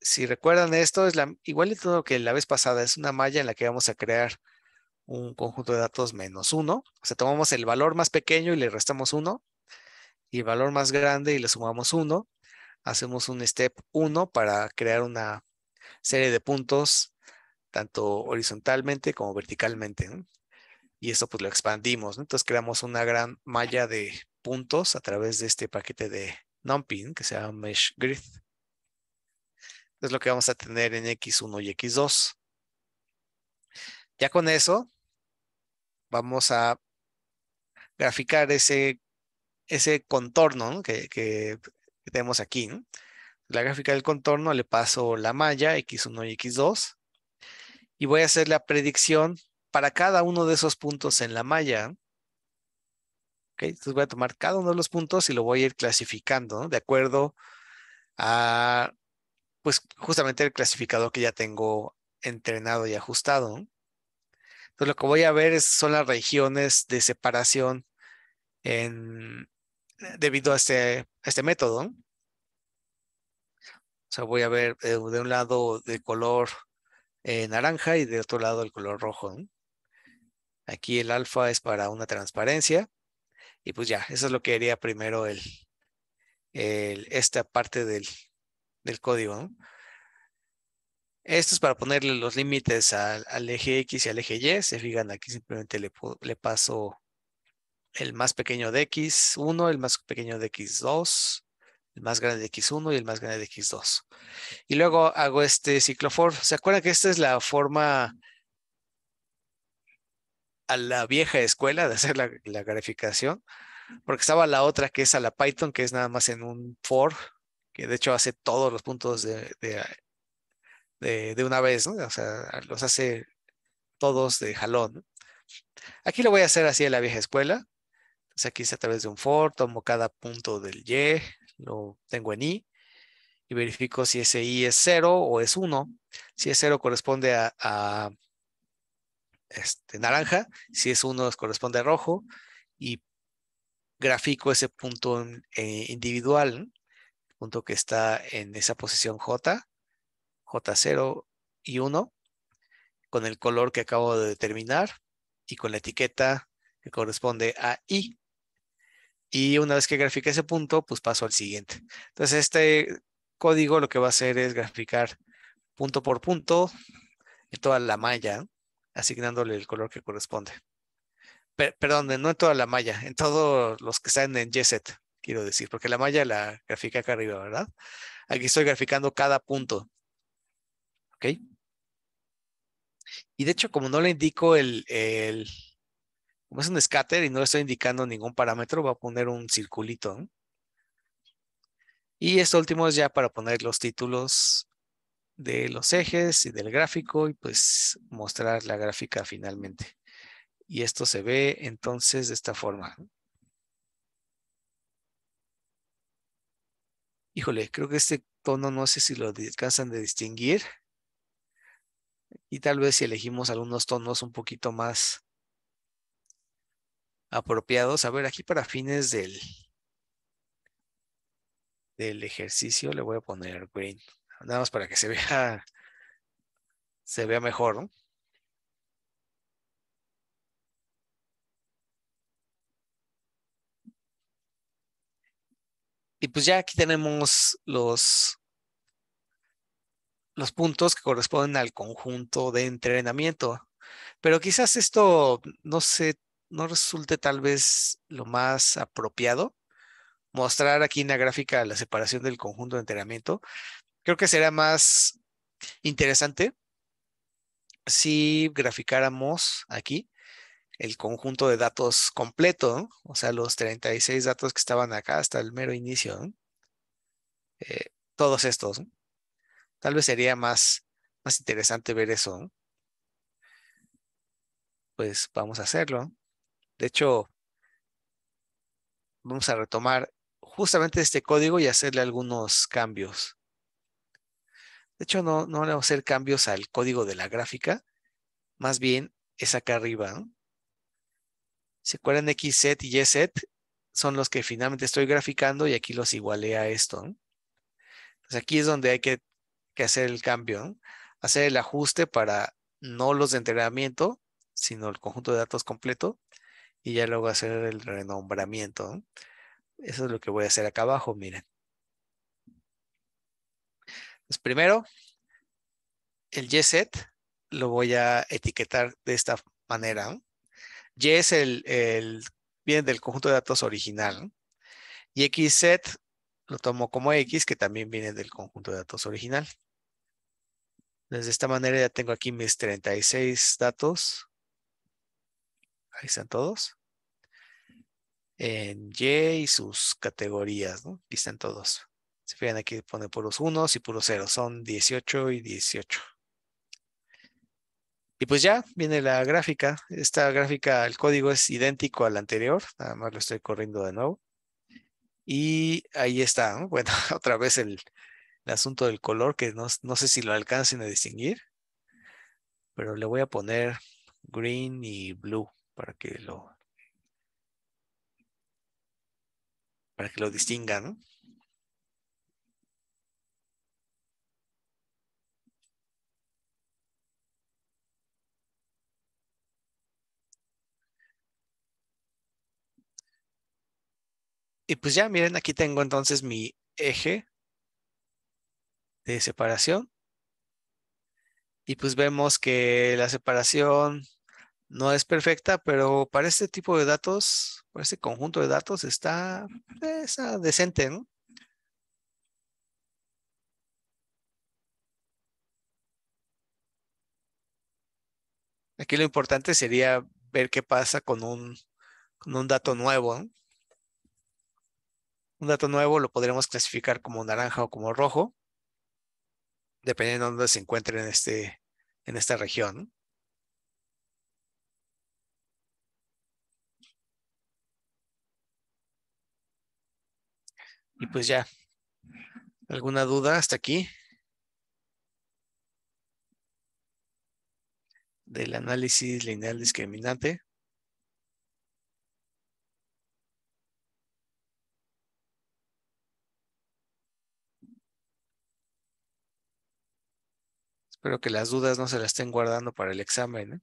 Si recuerdan esto, es igual de todo que la vez pasada, es una malla en la que vamos a crear un conjunto de datos -1. O sea, tomamos el valor más pequeño y le restamos 1, y el valor más grande y le sumamos 1. Hacemos un step 1 para crear una serie de puntos, tanto horizontalmente como verticalmente, ¿no? Y esto pues lo expandimos, ¿no? Entonces creamos una gran malla de puntos a través de este paquete de NumPy, ¿no? Que se llama Mesh Grid. Es lo que vamos a tener en X1 y X2. Ya con eso vamos a graficar ese contorno, ¿no? que tenemos aquí, ¿no? La gráfica del contorno le paso la malla X1 y X2 y voy a hacer la predicción para cada uno de esos puntos en la malla. ¿Okay? Entonces voy a tomar cada uno de los puntos y lo voy a ir clasificando, ¿no? De acuerdo a, pues justamente el clasificador que ya tengo entrenado y ajustado, ¿no? Entonces lo que voy a ver son las regiones de separación debido a este método, ¿no? O sea, voy a ver de un lado de color naranja y de otro lado el color rojo, ¿no? Aquí el alfa es para una transparencia y pues ya, eso es lo que haría primero esta parte del código, ¿no? Esto es para ponerle los límites al eje X y al eje Y. Se fijan, aquí simplemente le paso el más pequeño de X1, el más pequeño de X2, el más grande de X1 y el más grande de X2. Y luego hago este ciclo for. ¿Se acuerdan que esta es la forma a la vieja escuela de hacer la graficación? porque estaba la otra que es a la Python, que es nada más en un for, que de hecho hace todos los puntos de una vez, ¿no? O sea, los hace todos de jalón, ¿no? Aquí lo voy a hacer así a la vieja escuela. Entonces aquí es a través de un for, tomo cada punto del y, lo tengo en i, y verifico si ese i es 0 o es 1. Si es 0 corresponde a naranja, si es 1 corresponde a rojo, y grafico ese punto individual, ¿no? Punto que está en esa posición J, J0 y 1, con el color que acabo de determinar y con la etiqueta que corresponde a I. Y una vez que grafique ese punto, pues paso al siguiente. Entonces este código lo que va a hacer es graficar punto por punto en toda la malla, ¿no? Asignándole el color que corresponde. Perdón, no en toda la malla, en todos los que están en YZ, quiero decir, porque la malla la grafica acá arriba, ¿verdad? Aquí estoy graficando cada punto. ¿Ok? Y de hecho, como no le indico como es un scatter y no le estoy indicando ningún parámetro, voy a poner un circulito, ¿no? Y esto último es ya para poner los títulos de los ejes y del gráfico y pues mostrar la gráfica finalmente. Y esto se ve entonces de esta forma, ¿no? Híjole, creo que este tono no sé si lo alcanzan de distinguir. Y tal vez si elegimos algunos tonos un poquito más apropiados. A ver, aquí para fines del ejercicio le voy a poner green. Nada más para que se vea mejor, ¿no? Y pues ya aquí tenemos los puntos que corresponden al conjunto de entrenamiento. Pero quizás esto no sé, no resulte tal vez lo más apropiado. Mostrar aquí en la gráfica la separación del conjunto de entrenamiento. Creo que será más interesante si graficáramos aquí el conjunto de datos completo, ¿no? O sea, los 36 datos que estaban acá hasta el mero inicio, ¿no? Todos estos, ¿no? Tal vez sería más interesante ver eso, ¿no? Pues vamos a hacerlo, ¿no? De hecho, vamos a retomar justamente este código y hacerle algunos cambios. De hecho, no le vamos a hacer cambios al código de la gráfica, más bien es acá arriba, ¿no? ¿Se acuerdan? XZ y YZ son los que finalmente estoy graficando y aquí los igualé a esto, ¿no? Entonces aquí es donde hay que hacer el cambio, ¿no? Hacer el ajuste para no los de entrenamiento, sino el conjunto de datos completo y ya luego hacer el renombramiento, ¿no? Eso es lo que voy a hacer acá abajo, miren. Pues primero, el YZ lo voy a etiquetar de esta manera, ¿no? Y es viene del conjunto de datos original, ¿no? Y XZ lo tomo como X, que también viene del conjunto de datos original. Entonces, de esta manera ya tengo aquí mis 36 datos. Ahí están todos. En Y y sus categorías, ¿no? Aquí están todos. Se fijan, aquí pone puros unos y puros ceros. Son 18 y 18. Y pues ya viene la gráfica. Esta gráfica, el código es idéntico al anterior. Nada más lo estoy corriendo de nuevo. Y ahí está, ¿no? Bueno, otra vez el asunto del color, que no sé si lo alcancen a distinguir. Pero le voy a poner green y blue para que lo distingan, ¿no? Y pues ya, miren, aquí tengo entonces mi eje de separación. Y pues vemos que la separación no es perfecta, pero para este tipo de datos, para este conjunto de datos, está decente, ¿no? Aquí lo importante sería ver qué pasa con un dato nuevo, ¿no? Un dato nuevo lo podremos clasificar como naranja o como rojo, dependiendo de dónde se encuentre en esta región, ¿no? Y pues ya, ¿alguna duda hasta aquí del análisis lineal discriminante? Espero que las dudas no se las estén guardando para el examen, ¿eh?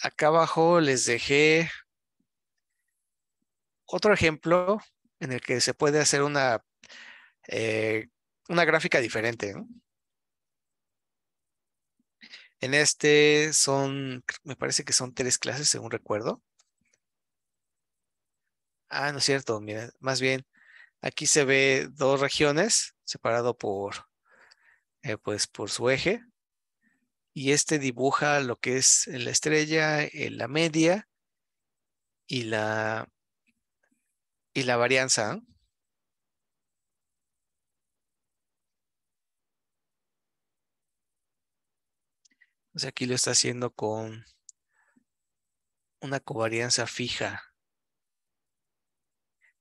Acá abajo les dejé otro ejemplo en el que se puede hacer una gráfica diferente, ¿no? En este me parece que son 3 clases, según recuerdo. Ah, no es cierto, mira, más bien, aquí se ve 2 regiones separado pues por su eje. Y este dibuja lo que es la estrella, la media y la varianza, ¿no? O sea, aquí lo está haciendo con una covarianza fija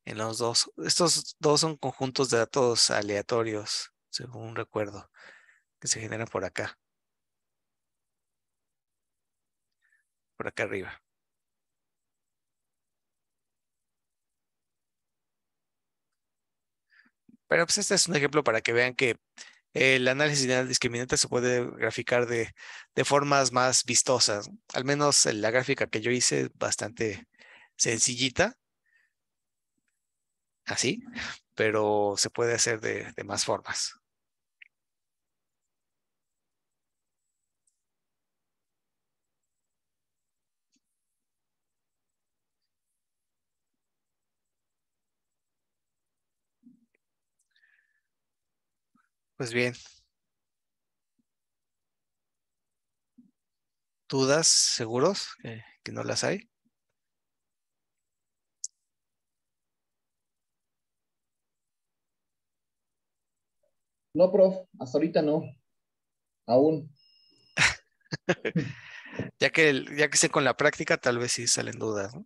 en los dos. Estos dos son conjuntos de datos aleatorios, según recuerdo, que se generan por acá arriba. Pero pues este es un ejemplo para que vean que el análisis lineal discriminante se puede graficar de formas más vistosas, ¿no? Al menos en la gráfica que yo hice es bastante sencillita, así, pero se puede hacer de más formas. Pues bien, ¿dudas seguros que no las hay? No, prof, hasta ahorita no. Aún. Ya que sé con la práctica, tal vez sí salen dudas, ¿no?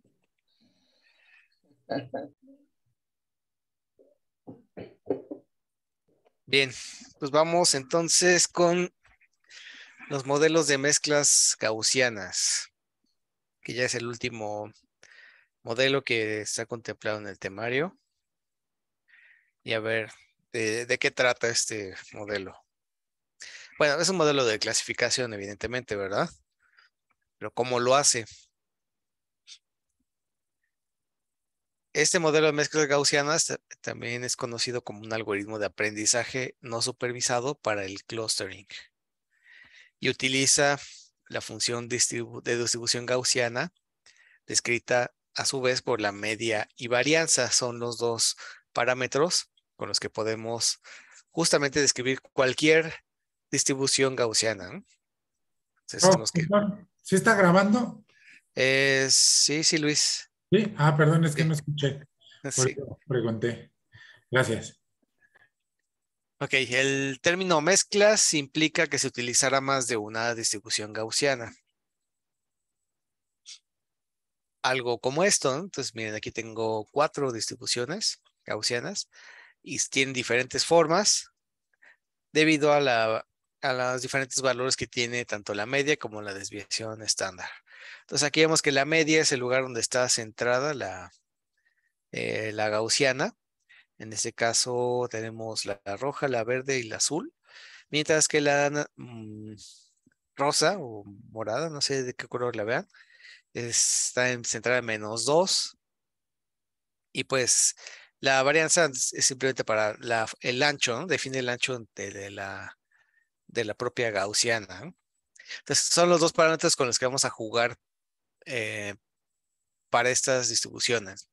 Bien, pues vamos entonces con los modelos de mezclas gaussianas, que ya es el último modelo que está contemplado en el temario. Y a ver, ¿de qué trata este modelo? Bueno, es un modelo de clasificación, evidentemente, ¿verdad? Pero ¿cómo lo hace? Este modelo de mezclas gaussianas también es conocido como un algoritmo de aprendizaje no supervisado para el clustering y utiliza la función de distribución gaussiana descrita a su vez por la media y varianza. Son los dos parámetros con los que podemos justamente describir cualquier distribución gaussiana, ¿no? Entonces, Oh, perdón, ¿sí está grabando? Sí, Luis. Sí. Ah, perdón, es que Sí, no escuché. Por sí. eso pregunté. Gracias. Ok, el término mezclas implica que se utilizará más de una distribución gaussiana. Algo como esto, ¿no? Entonces, miren, aquí tengo 4 distribuciones gaussianas y tienen diferentes formas debido a los diferentes valores que tiene tanto la media como la desviación estándar. Entonces, aquí vemos que la media es el lugar donde está centrada la gaussiana. En este caso tenemos la roja, la verde y la azul, mientras que la rosa o morada, no sé de qué color la vean, está centrada en -2 y pues la varianza es simplemente para el ancho, ¿no? Define el ancho de la propia gaussiana, ¿no? Entonces son los dos parámetros con los que vamos a jugar para estas distribuciones.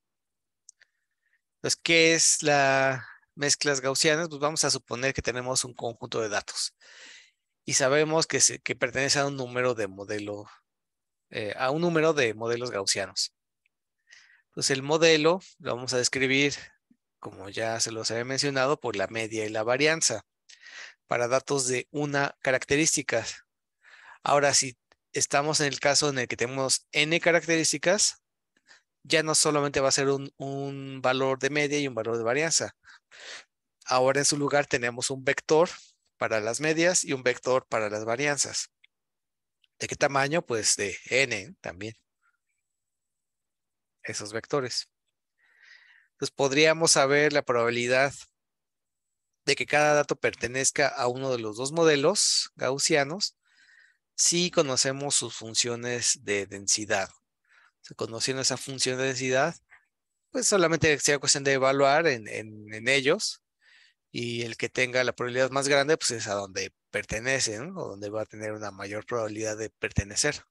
Entonces, ¿qué es la mezclas gaussianas? Pues vamos a suponer que tenemos un conjunto de datos y sabemos que pertenece a un número de modelo a un número de modelos gaussianos. Entonces el modelo lo vamos a describir, como ya se los había mencionado, por la media y la varianza para datos de una característica. Ahora, si estamos en el caso en el que tenemos n características, ya no solamente va a ser un valor de media y un valor de varianza. Ahora en su lugar tenemos un vector para las medias y un vector para las varianzas. ¿De qué tamaño? Pues de n también. Esos vectores. Entonces podríamos saber la probabilidad de que cada dato pertenezca a uno de los dos modelos gaussianos si conocemos sus funciones de densidad. Si conociendo esa función de densidad, pues solamente sería cuestión de evaluar en ellos, y el que tenga la probabilidad más grande pues es a donde pertenece, ¿no? O donde va a tener una mayor probabilidad de pertenecer.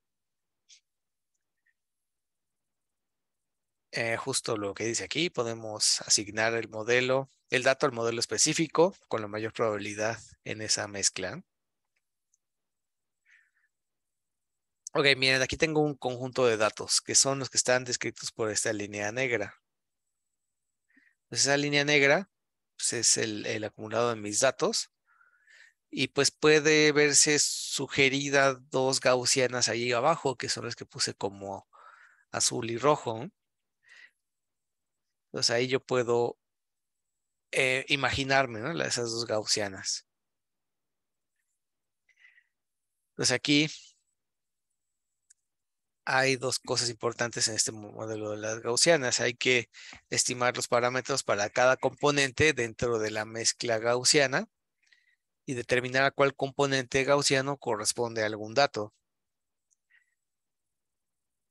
Justo lo que dice aquí, podemos asignar el dato al modelo específico con la mayor probabilidad en esa mezcla. Ok, miren, aquí tengo un conjunto de datos que son los que están descritos por esta línea negra. Pues esa línea negra pues es el acumulado de mis datos, y pues puede verse sugerida dos gaussianas ahí abajo, que son las que puse como azul y rojo. Entonces ahí yo puedo imaginarme, ¿no? Esas dos gaussianas. Entonces aquí hay dos cosas importantes en este modelo de las gaussianas. Hay que estimar los parámetros para cada componente dentro de la mezcla gaussiana y determinar a cuál componente gaussiano corresponde a algún dato.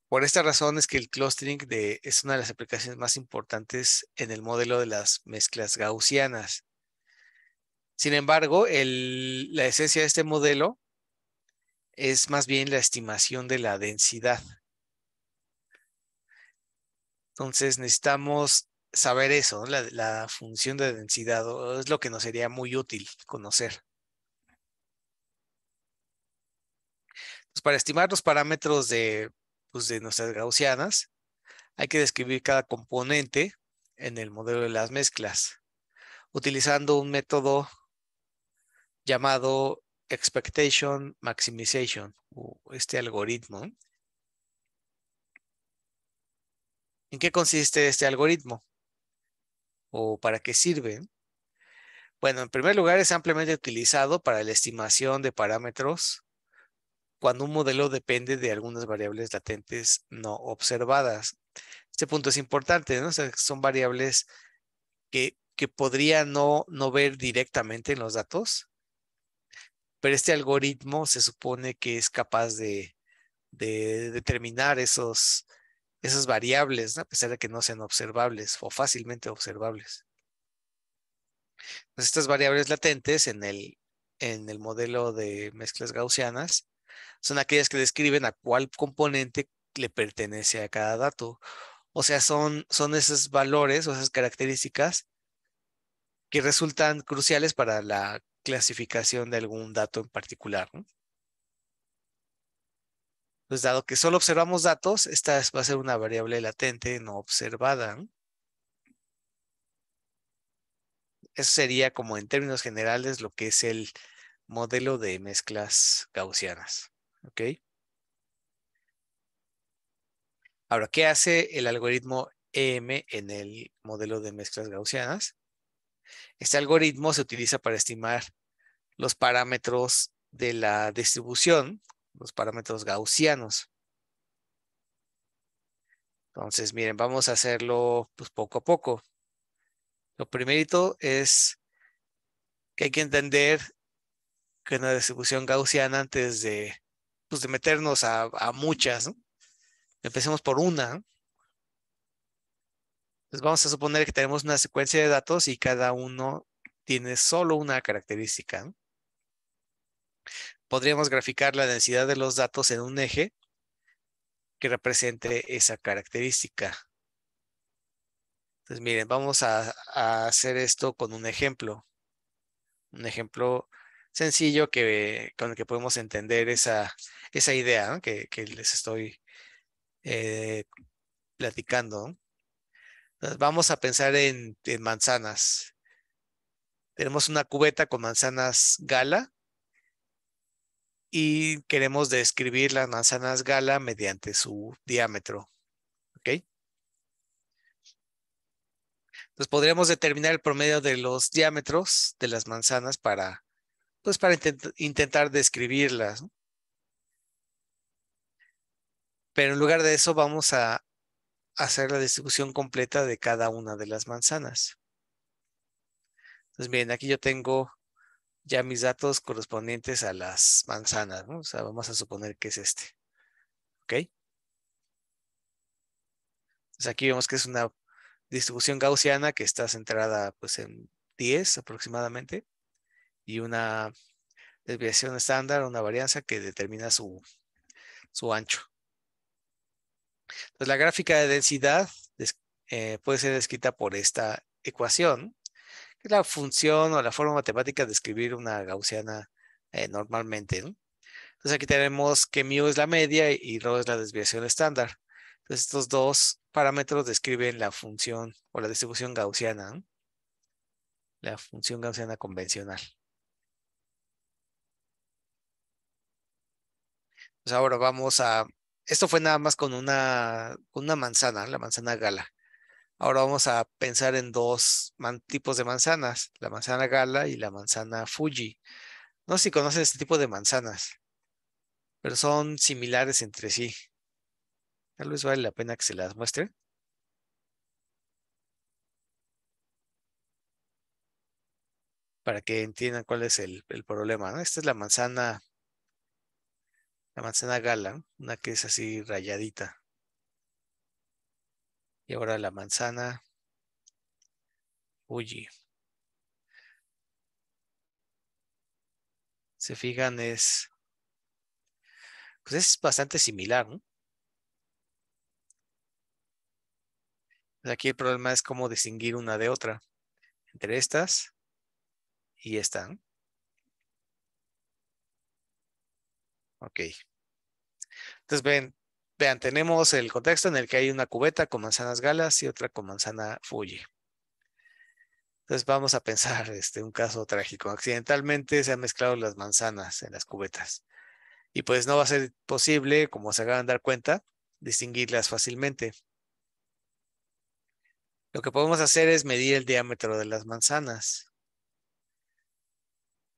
Por esta razón es que el clustering es una de las aplicaciones más importantes en el modelo de las mezclas gaussianas. Sin embargo, la esencia de este modelo es más bien la estimación de la densidad. Entonces necesitamos saber eso, ¿no? La función de densidad, es lo que nos sería muy útil conocer. Pues para estimar los parámetros pues de nuestras gaussianas, hay que describir cada componente en el modelo de las mezclas, utilizando un método llamado Expectation Maximization, o este algoritmo. ¿En qué consiste este algoritmo? ¿O para qué sirve? Bueno, en primer lugar, es ampliamente utilizado para la estimación de parámetros cuando un modelo depende de algunas variables latentes no observadas. Este punto es importante, ¿no? O sea, son variables que podría no ver directamente en los datos, pero este algoritmo se supone que es capaz de determinar esas variables, ¿no? A pesar de que no sean observables o fácilmente observables. Pues estas variables latentes en el modelo de mezclas gaussianas son aquellas que describen a cuál componente le pertenece a cada dato. O sea, son esos valores o esas características que resultan cruciales para la clasificación de algún dato en particular, ¿no? Pues dado que solo observamos datos, esta va a ser una variable latente no observada, ¿no? Eso sería como en términos generales lo que es el modelo de mezclas gaussianas. ¿Ok? Ahora, ¿qué hace el algoritmo EM en el modelo de mezclas gaussianas? Este algoritmo se utiliza para estimar los parámetros de la distribución, los parámetros gaussianos. Entonces, miren, vamos a hacerlo pues, poco a poco. Lo primerito es que hay que entender que una distribución gaussiana, antes pues, de meternos a muchas, ¿no? Empecemos por una, ¿no? Entonces vamos a suponer que tenemos una secuencia de datos y cada uno tiene solo una característica, ¿no? Podríamos graficar la densidad de los datos en un eje que represente esa característica. Entonces miren, vamos a hacer esto con un ejemplo. Un ejemplo sencillo con el que podemos entender esa esa idea, ¿no? que les estoy platicando, ¿no? Entonces, vamos a pensar en manzanas. Tenemos una cubeta con manzanas gala y queremos describir las manzanas gala mediante su diámetro. ¿Ok? Entonces podríamos determinar el promedio de los diámetros de las manzanas para intentar describirlas, ¿no? Pero en lugar de eso vamos a hacer la distribución completa de cada una de las manzanas. Entonces, bien, aquí yo tengo ya mis datos correspondientes a las manzanas, ¿no? O sea, vamos a suponer que es este. ¿Ok? Entonces aquí vemos que es una distribución gaussiana que está centrada pues en 10 aproximadamente y una desviación estándar, una varianza que determina su ancho. Entonces la gráfica de densidad puede ser descrita por esta ecuación, que es la función o la forma matemática de escribir una gaussiana normalmente, ¿no? Entonces aquí tenemos que mu es la media y rho es la desviación estándar. Entonces estos dos parámetros describen la función o la distribución gaussiana, ¿no? La función gaussiana convencional. Pues ahora vamos a... Esto fue nada más con una manzana, la manzana gala. Ahora vamos a pensar en dos tipos de manzanas, la manzana gala y la manzana Fuji. No sé si conocen este tipo de manzanas, pero son similares entre sí. Tal vez vale la pena que se las muestre para que entiendan cuál es el problema, ¿no? Esta es la manzana gala, ¿no? Una que es así rayadita. Y ahora la manzana Fuji. Se fijan, pues es bastante similar, ¿no? Aquí el problema es cómo distinguir una de otra, entre estas y esta, ¿no? Ok. Entonces vean, tenemos el contexto en el que hay una cubeta con manzanas galas y otra con manzana Fuji. Entonces vamos a pensar un caso trágico. Accidentalmente se han mezclado las manzanas en las cubetas. Y pues no va a ser posible, como se acaban de dar cuenta, distinguirlas fácilmente. Lo que podemos hacer es medir el diámetro de las manzanas.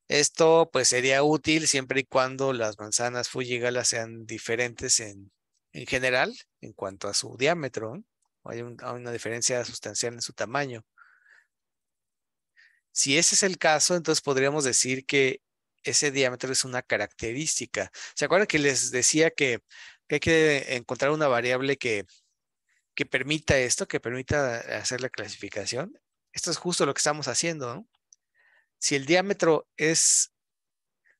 Esto pues sería útil siempre y cuando las manzanas Fuji Gala sean diferentes en general en cuanto a su diámetro, ¿no? Hay una diferencia sustancial en su tamaño. Si ese es el caso, entonces podríamos decir que ese diámetro es una característica. ¿Se acuerdan que les decía que hay que encontrar una variable que permita esto, que permita hacer la clasificación? Esto es justo lo que estamos haciendo, ¿no? Si el diámetro es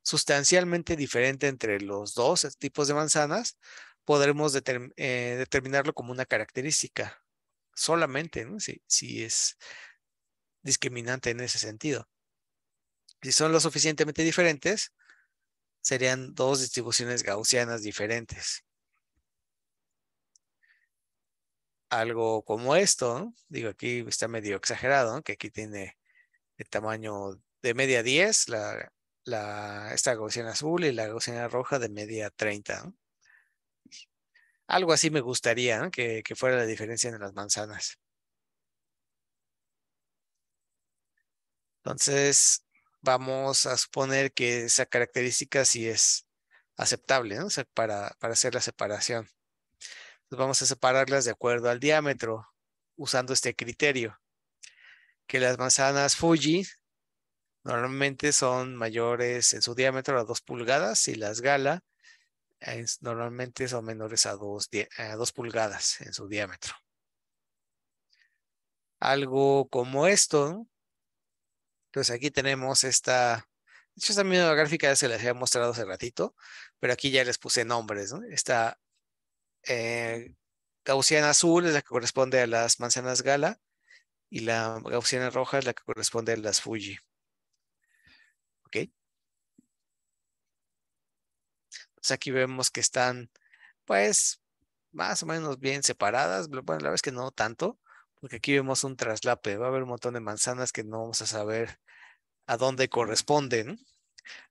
sustancialmente diferente entre los dos tipos de manzanas, podremos determinarlo como una característica solamente, ¿no? Si es discriminante en ese sentido. Si son lo suficientemente diferentes, serían dos distribuciones gaussianas diferentes. Algo como esto, ¿no? Digo, aquí está medio exagerado, ¿no? Que aquí tiene el tamaño de media 10, esta gaussiana azul y la gaussiana roja de media 30, ¿no? Algo así me gustaría, ¿no? Que fuera la diferencia entre las manzanas. Entonces, vamos a suponer que esa característica sí es aceptable, ¿no? O sea, para hacer la separación. Entonces, vamos a separarlas de acuerdo al diámetro, usando este criterio, que las manzanas Fuji normalmente son mayores en su diámetro a 2 pulgadas y las Gala normalmente son menores a 2 pulgadas en su diámetro. Algo como esto, ¿no? Entonces aquí tenemos esta, de hecho esta misma gráfica ya se les había mostrado hace ratito, pero aquí ya les puse nombres, ¿no? Esta gaussiana azul es la que corresponde a las manzanas Gala y la gaussiana roja es la que corresponde a las Fuji. ¿Ok? Entonces aquí vemos que están, pues, más o menos bien separadas. Bueno, la verdad es que no tanto, porque aquí vemos un traslape. Va a haber un montón de manzanas que no vamos a saber a dónde corresponden.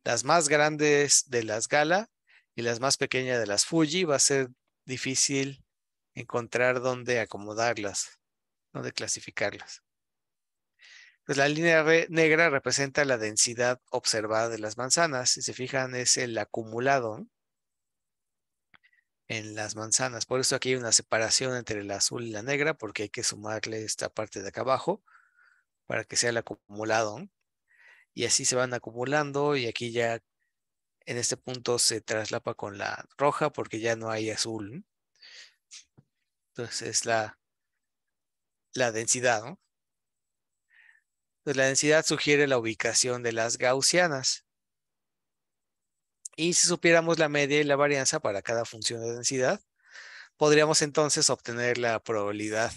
Las más grandes de las Gala y las más pequeñas de las Fuji va a ser difícil encontrar dónde acomodarlas, dónde clasificarlas. Pues la línea negra representa la densidad observada de las manzanas. Si se fijan, es el acumulado, ¿no?, en las manzanas. Por eso aquí hay una separación entre la azul y la negra, porque hay que sumarle esta parte de acá abajo para que sea el acumulado, ¿no? Y así se van acumulando, y aquí ya en este punto se traslapa con la roja porque ya no hay azul, ¿no? Entonces es la densidad, ¿no? Entonces la densidad sugiere la ubicación de las gaussianas. Y si supiéramos la media y la varianza para cada función de densidad, podríamos entonces obtener la probabilidad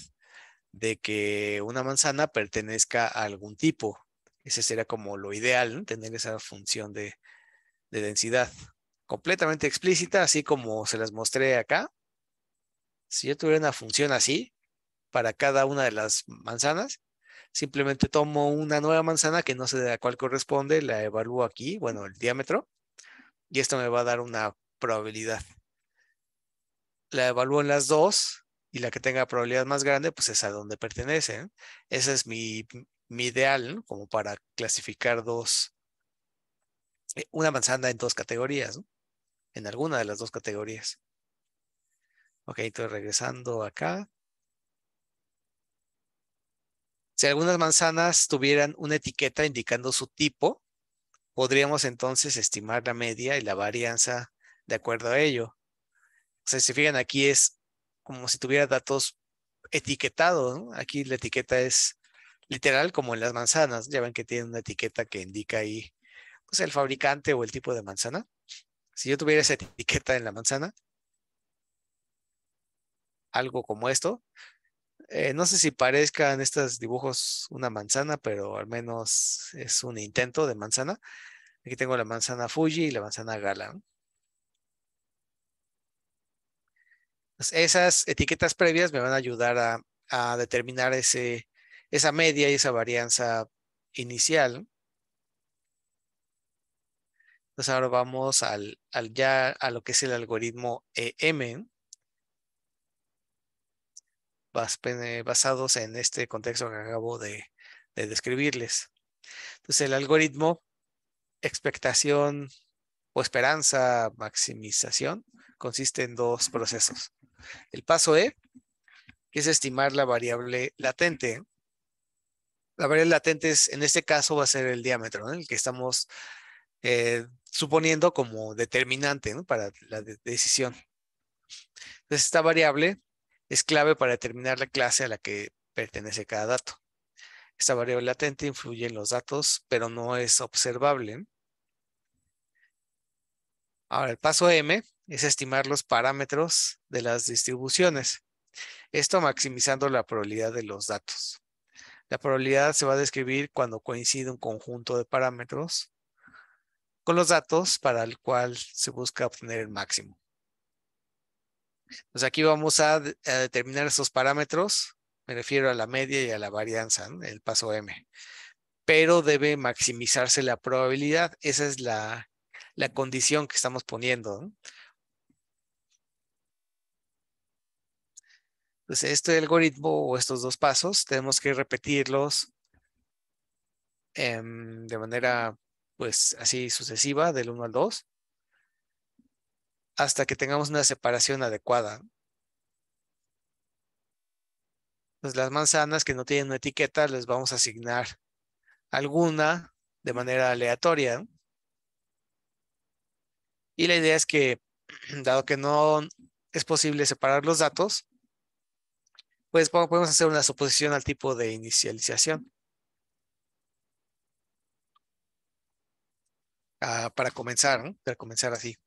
de que una manzana pertenezca a algún tipo. Ese sería como lo ideal, ¿no?, tener esa función de densidad completamente explícita, así como se las mostré acá. Si yo tuviera una función así para cada una de las manzanas, simplemente tomo una nueva manzana que no sé a cuál corresponde, la evalúo aquí, bueno, el diámetro, y esto me va a dar una probabilidad. La evalúo en las dos, y la que tenga probabilidad más grande, pues es a donde pertenece, ¿eh? Ese es mi ideal, ¿no?, como para clasificar una manzana en dos categorías, ¿no?, en alguna de las dos categorías. Ok, entonces regresando acá. Si algunas manzanas tuvieran una etiqueta indicando su tipo, podríamos entonces estimar la media y la varianza de acuerdo a ello. O sea, si se fijan, aquí es como si tuviera datos etiquetados, ¿no? Aquí la etiqueta es literal como en las manzanas. Ya ven que tiene una etiqueta que indica ahí, pues, el fabricante o el tipo de manzana. Si yo tuviera esa etiqueta en la manzana, algo como esto, no sé si parezcan estos dibujos una manzana, pero al menos es un intento de manzana. Aquí tengo la manzana Fuji y la manzana Gala, ¿no? Pues esas etiquetas previas me van a ayudar a determinar esa media y esa varianza inicial, ¿no? Entonces ahora vamos ya a lo que es el algoritmo EM, ¿no?, basados en este contexto que acabo de describirles. Entonces el algoritmo expectación o esperanza maximización consiste en dos procesos. El paso E, que es estimar la variable latente. La variable latente en este caso va a ser el diámetro, ¿no?, el que estamos suponiendo como determinante, ¿no?, para la decisión. Entonces esta variable es clave para determinar la clase a la que pertenece cada dato. Esta variable latente influye en los datos, pero no es observable, ¿no? Ahora, el paso M es estimar los parámetros de las distribuciones. Esto maximizando la probabilidad de los datos. La probabilidad se va a describir cuando coincide un conjunto de parámetros con los datos para el cual se busca obtener el máximo. Entonces aquí vamos a determinar esos parámetros. Me refiero a la media y a la varianza, ¿no?, el paso M. Pero debe maximizarse la probabilidad. Esa es la condición que estamos poniendo, ¿no? Entonces este algoritmo o estos dos pasos tenemos que repetirlos de manera, pues, así sucesiva, del 1 al 2, hasta que tengamos una separación adecuada. Pues las manzanas que no tienen una etiqueta les vamos a asignar alguna de manera aleatoria, ¿no? Y la idea es que, dado que no es posible separar los datos, pues podemos hacer una suposición al tipo de inicialización. Para comenzar, ¿no?, para comenzar así.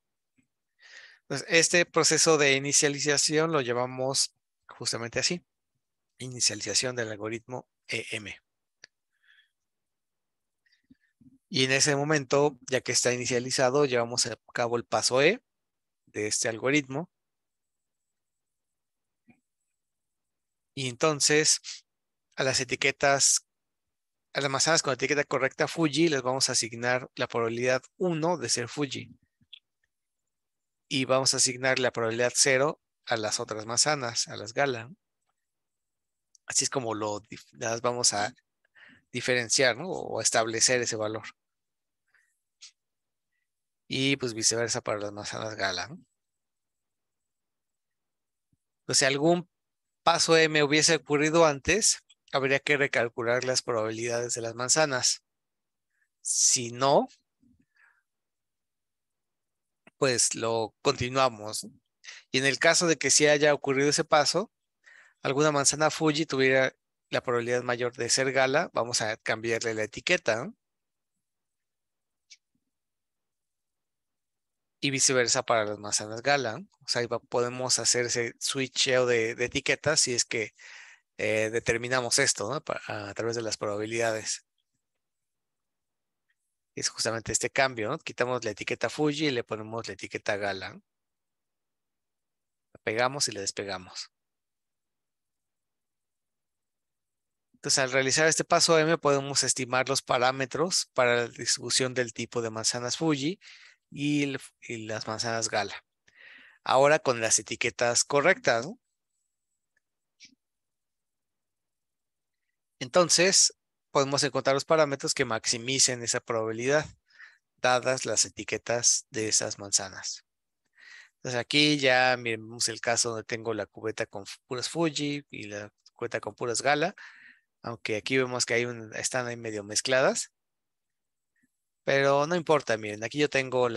Pues este proceso de inicialización lo llamamos justamente así: inicialización del algoritmo EM. Y en ese momento, ya que está inicializado, llevamos a cabo el paso E, de este algoritmo. Y entonces a las etiquetas, a las manzanas con la etiqueta correcta Fuji, les vamos a asignar la probabilidad 1 de ser Fuji. Y vamos a asignar la probabilidad 0 a las otras manzanas, a las Gala. Así es como las vamos a diferenciar, ¿no? O establecer ese valor. Y pues viceversa para las manzanas Gala, ¿no? Entonces, si algún paso M hubiese ocurrido antes, habría que recalcular las probabilidades de las manzanas. Si no, pues lo continuamos, ¿no? Y en el caso de que sí haya ocurrido ese paso, alguna manzana Fuji tuviera la probabilidad mayor de ser Gala, vamos a cambiarle la etiqueta, ¿no? Y viceversa para las manzanas Gala, ¿no? O sea, ahí podemos hacer ese switcheo de etiquetas si es que determinamos esto, ¿no? A través de las probabilidades. Es justamente este cambio, ¿no? Quitamos la etiqueta Fuji y le ponemos la etiqueta Gala, ¿no? La pegamos y la despegamos. Entonces, al realizar este paso M, podemos estimar los parámetros para la distribución del tipo de manzanas Fuji y las manzanas Gala. Ahora con las etiquetas correctas, ¿no? Entonces, podemos encontrar los parámetros que maximicen esa probabilidad, dadas las etiquetas de esas manzanas. Entonces, aquí ya miremos el caso donde tengo la cubeta con puras Fuji y la cubeta con puras Gala, aunque aquí vemos que están ahí medio mezcladas. Pero no importa, miren, aquí yo tengo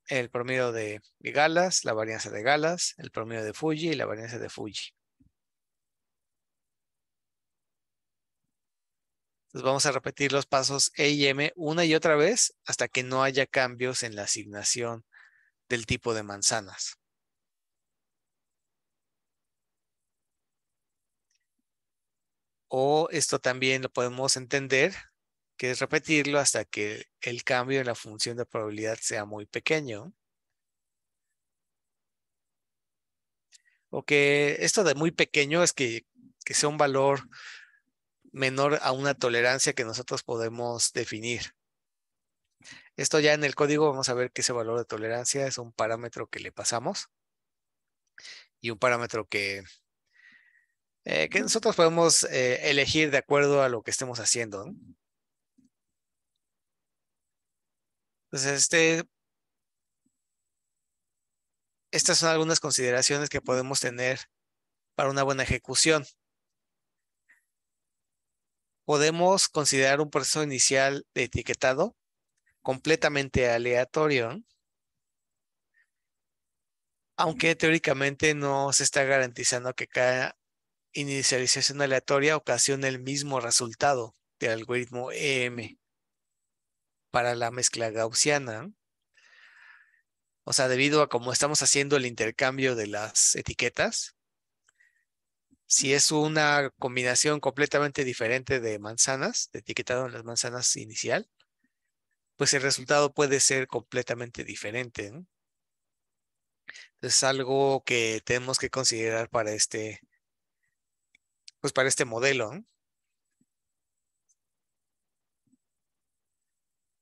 el promedio de Galas, la varianza de Galas, el promedio de Fuji y la varianza de Fuji. Entonces vamos a repetir los pasos E y M una y otra vez hasta que no haya cambios en la asignación del tipo de manzanas. O esto también lo podemos entender, que es repetirlo hasta que el cambio en la función de probabilidad sea muy pequeño. O que esto de muy pequeño es que sea un valor menor a una tolerancia que nosotros podemos definir. Esto ya en el código vamos a ver que ese valor de tolerancia es un parámetro que le pasamos y un parámetro que nosotros podemos elegir de acuerdo a lo que estemos haciendo, ¿no? Entonces, estas son algunas consideraciones que podemos tener para una buena ejecución. Podemos considerar un proceso inicial de etiquetado completamente aleatorio, ¿no? Aunque teóricamente no se está garantizando que cada inicialización aleatoria ocasione el mismo resultado del algoritmo EM para la mezcla gaussiana, ¿no? O sea, debido a cómo estamos haciendo el intercambio de las etiquetas, si es una combinación completamente diferente de manzanas, de etiquetado en las manzanas inicial, pues el resultado puede ser completamente diferente, ¿no? Es algo que tenemos que considerar para para este modelo, ¿no?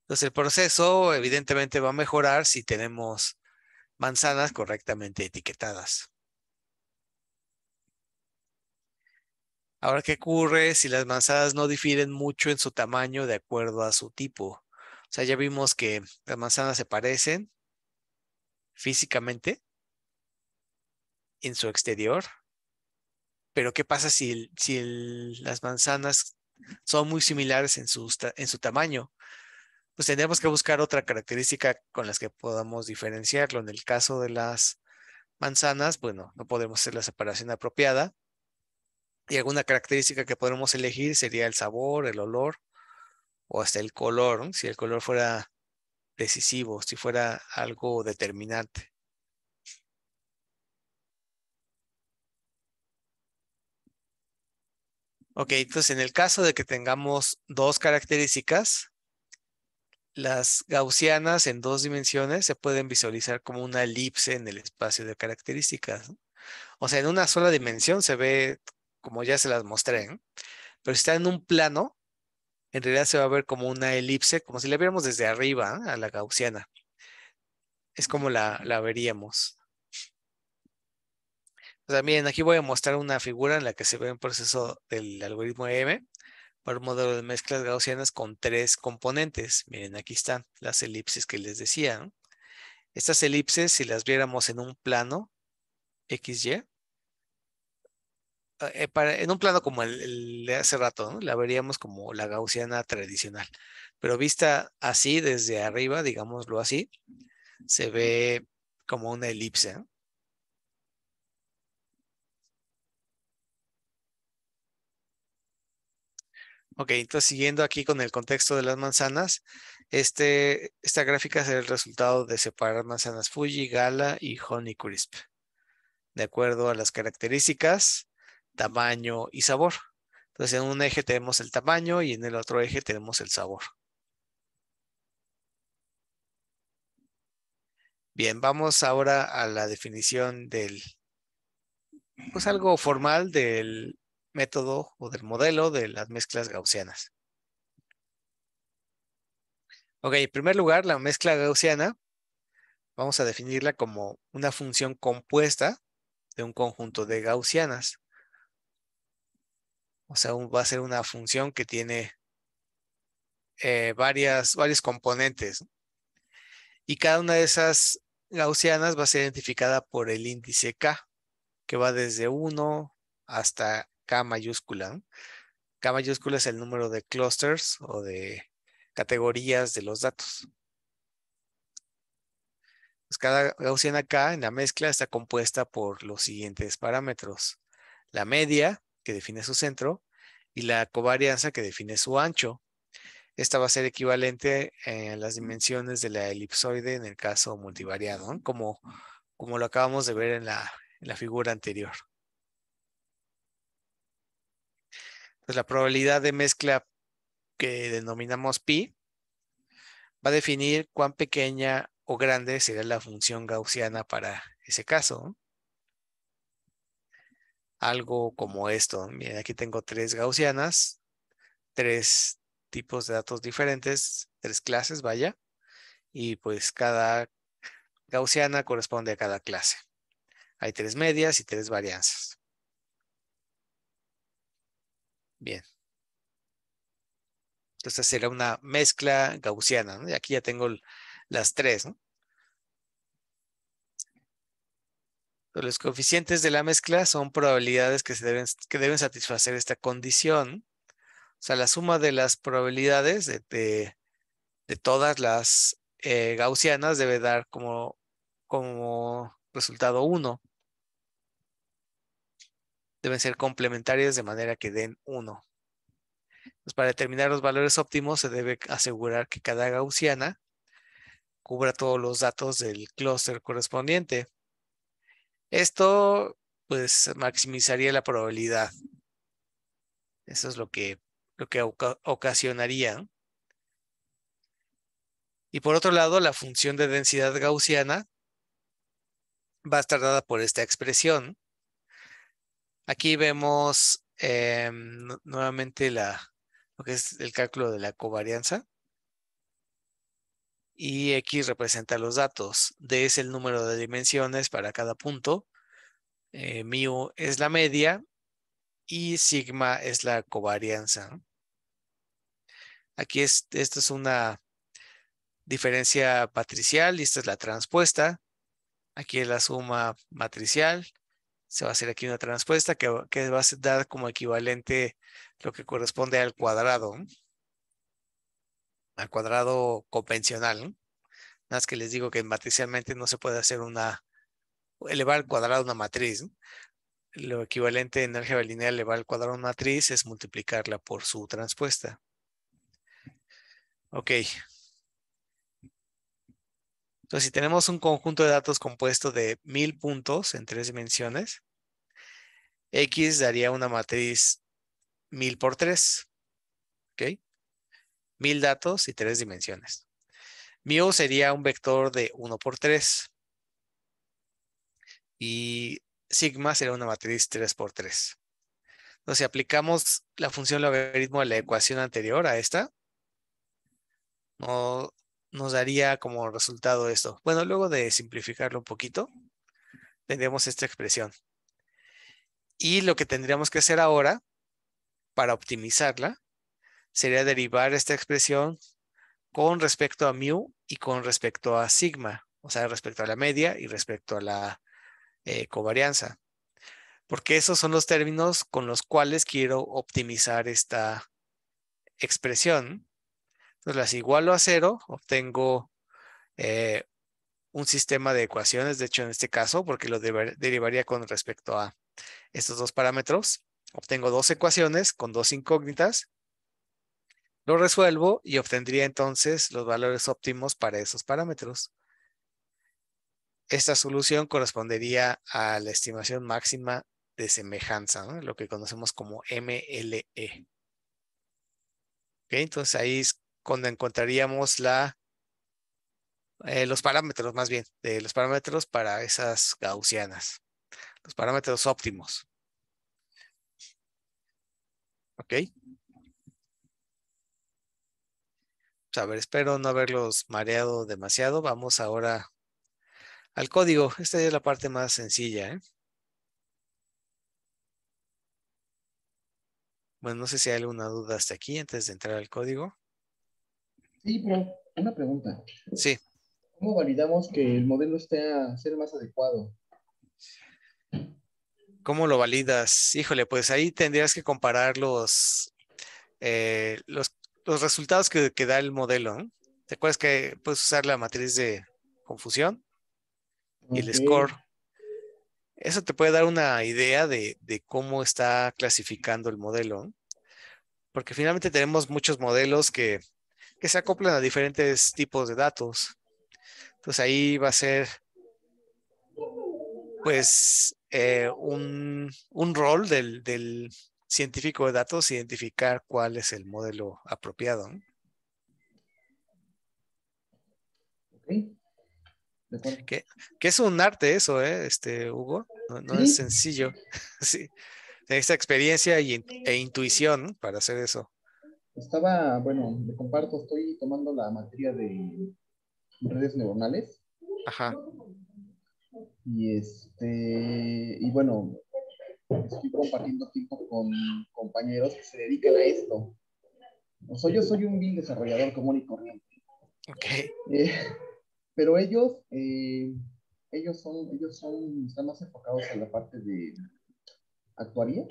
Entonces el proceso evidentemente va a mejorar si tenemos manzanas correctamente etiquetadas. Ahora, ¿qué ocurre si las manzanas no difieren mucho en su tamaño de acuerdo a su tipo? O sea, ya vimos que las manzanas se parecen físicamente en su exterior, pero ¿qué pasa si las manzanas son muy similares en su tamaño? Pues tendríamos que buscar otra característica con las que podamos diferenciarlo. En el caso de las manzanas, bueno, no podemos hacer la separación apropiada. Y alguna característica que podemos elegir sería el sabor, el olor o hasta el color, ¿no? Si el color fuera decisivo, si fuera algo determinante. Ok, entonces en el caso de que tengamos dos características, las gaussianas en 2 dimensiones se pueden visualizar como una elipse en el espacio de características, ¿no? O sea, en una sola dimensión se ve como ya se las mostré, ¿no? Pero si está en un plano, en realidad se va a ver como una elipse, como si la viéramos desde arriba, ¿eh? A la gaussiana. Es como la veríamos. O sea, miren, aquí voy a mostrar una figura en la que se ve un proceso del algoritmo M para un modelo de mezclas gaussianas con 3 componentes. Miren, aquí están las elipses que les decía, ¿no? Estas elipses, si las viéramos en un plano XY, en un plano como el de hace rato, ¿no? La veríamos como la gaussiana tradicional. Pero vista así, desde arriba, digámoslo así, se ve como una elipse, ¿no? Ok, entonces siguiendo aquí con el contexto de las manzanas, esta gráfica es el resultado de separar manzanas Fuji, Gala y Honeycrisp, de acuerdo a las características, tamaño y sabor. Entonces en un eje tenemos el tamaño y en el otro eje tenemos el sabor. Bien, vamos ahora a la definición pues algo formal del método o del modelo de las mezclas gaussianas. Ok, en primer lugar, la mezcla gaussiana, vamos a definirla como una función compuesta de un conjunto de gaussianas. O sea, va a ser una función que tiene varios componentes. Y cada una de esas gaussianas va a ser identificada por el índice K, que va desde 1 hasta K mayúscula, ¿no? K mayúscula es el número de clusters o de categorías de los datos. Pues cada gaussiana K en la mezcla está compuesta por los siguientes parámetros. La media, que define su centro, y la covarianza, que define su ancho. Esta va a ser equivalente a las dimensiones de la elipsoide en el caso multivariado, ¿no? Como lo acabamos de ver en la figura anterior. Pues la probabilidad de mezcla que denominamos pi va a definir cuán pequeña o grande será la función gaussiana para ese caso, ¿no? Algo como esto. Miren, aquí tengo 3 gaussianas, 3 tipos de datos diferentes, 3 clases, vaya. Y pues cada gaussiana corresponde a cada clase. Hay 3 medias y 3 varianzas. Bien. Entonces será una mezcla gaussiana, ¿no? Y aquí ya tengo las 3, ¿no? Los coeficientes de la mezcla son probabilidades que deben satisfacer esta condición. O sea, la suma de las probabilidades de todas las gaussianas debe dar como resultado 1. Deben ser complementarias de manera que den 1. Pues para determinar los valores óptimos se debe asegurar que cada gaussiana cubra todos los datos del clúster correspondiente. Esto pues maximizaría la probabilidad. Eso es lo que ocasionaría, ¿no? Y por otro lado, la función de densidad gaussiana va a estar dada por esta expresión. Aquí vemos nuevamente lo que es el cálculo de la covarianza. Y X representa los datos. D es el número de dimensiones para cada punto. Mu es la media. Y sigma es la covarianza, ¿no? Aquí esto es una diferencia matricial y esta es la transpuesta. Aquí es la suma matricial. Se va a hacer aquí una transpuesta que va a dar como equivalente lo que corresponde al cuadrado, ¿no? Al cuadrado convencional, ¿no? Nada más que les digo que matricialmente no se puede hacer elevar al cuadrado una matriz, ¿no? Lo equivalente en álgebra lineal elevar al cuadrado una matriz es multiplicarla por su transpuesta. Ok. Entonces, si tenemos un conjunto de datos compuesto de 1000 puntos en 3 dimensiones, X daría una matriz 1000 por 3. ¿Ok? 1000 datos y 3 dimensiones. Mu sería un vector de 1 por 3. Y sigma sería una matriz 3 por 3. Entonces, si aplicamos la función logaritmo de la ecuación anterior a esta, nos daría como resultado esto. Bueno, luego de simplificarlo un poquito, tendríamos esta expresión. Y lo que tendríamos que hacer ahora, para optimizarla, sería derivar esta expresión con respecto a mu y con respecto a sigma. O sea, respecto a la media y respecto a la covarianza. Porque esos son los términos con los cuales quiero optimizar esta expresión. Entonces las igualo a 0, obtengo un sistema de ecuaciones, de hecho en este caso, porque lo derivaría con respecto a estos dos parámetros. Obtengo dos ecuaciones con dos incógnitas, lo resuelvo y obtendría entonces los valores óptimos para esos parámetros. Esta solución correspondería a la estimación máxima de semejanza, ¿no? Lo que conocemos como MLE. ¿Okay? Entonces ahí es cuando encontraríamos los parámetros, más bien, de los parámetros para esas gaussianas, los parámetros óptimos. ¿Ok? Pues a ver, espero no haberlos mareado demasiado. Vamos ahora al código. Esta es la parte más sencilla, ¿eh? Bueno, no sé si hay alguna duda hasta aquí antes de entrar al código. Sí, pero una pregunta. Sí. ¿Cómo validamos que el modelo esté a ser más adecuado? ¿Cómo lo validas? Híjole, pues ahí tendrías que comparar los resultados que da el modelo, ¿no? ¿Te acuerdas que puedes usar la matriz de confusión y el Ok. score? Eso te puede dar una idea de cómo está clasificando el modelo, ¿no? Porque finalmente tenemos muchos modelos que se acoplan a diferentes tipos de datos. Entonces ahí va a ser pues un rol del científico de datos identificar cuál es el modelo apropiado, ¿no? Ok. De acuerdo. Que es un arte eso, Hugo. No es Sí, sencillo. Sí. Esta experiencia e intuición, ¿no? Para hacer eso. bueno, le comparto, estoy tomando la materia de redes neuronales Ajá. y bueno, estoy compartiendo tiempo con compañeros que se dedican a esto. O sea, yo soy un vil desarrollador común y corriente. Ok. Eh, pero están más enfocados en la parte de actuaría.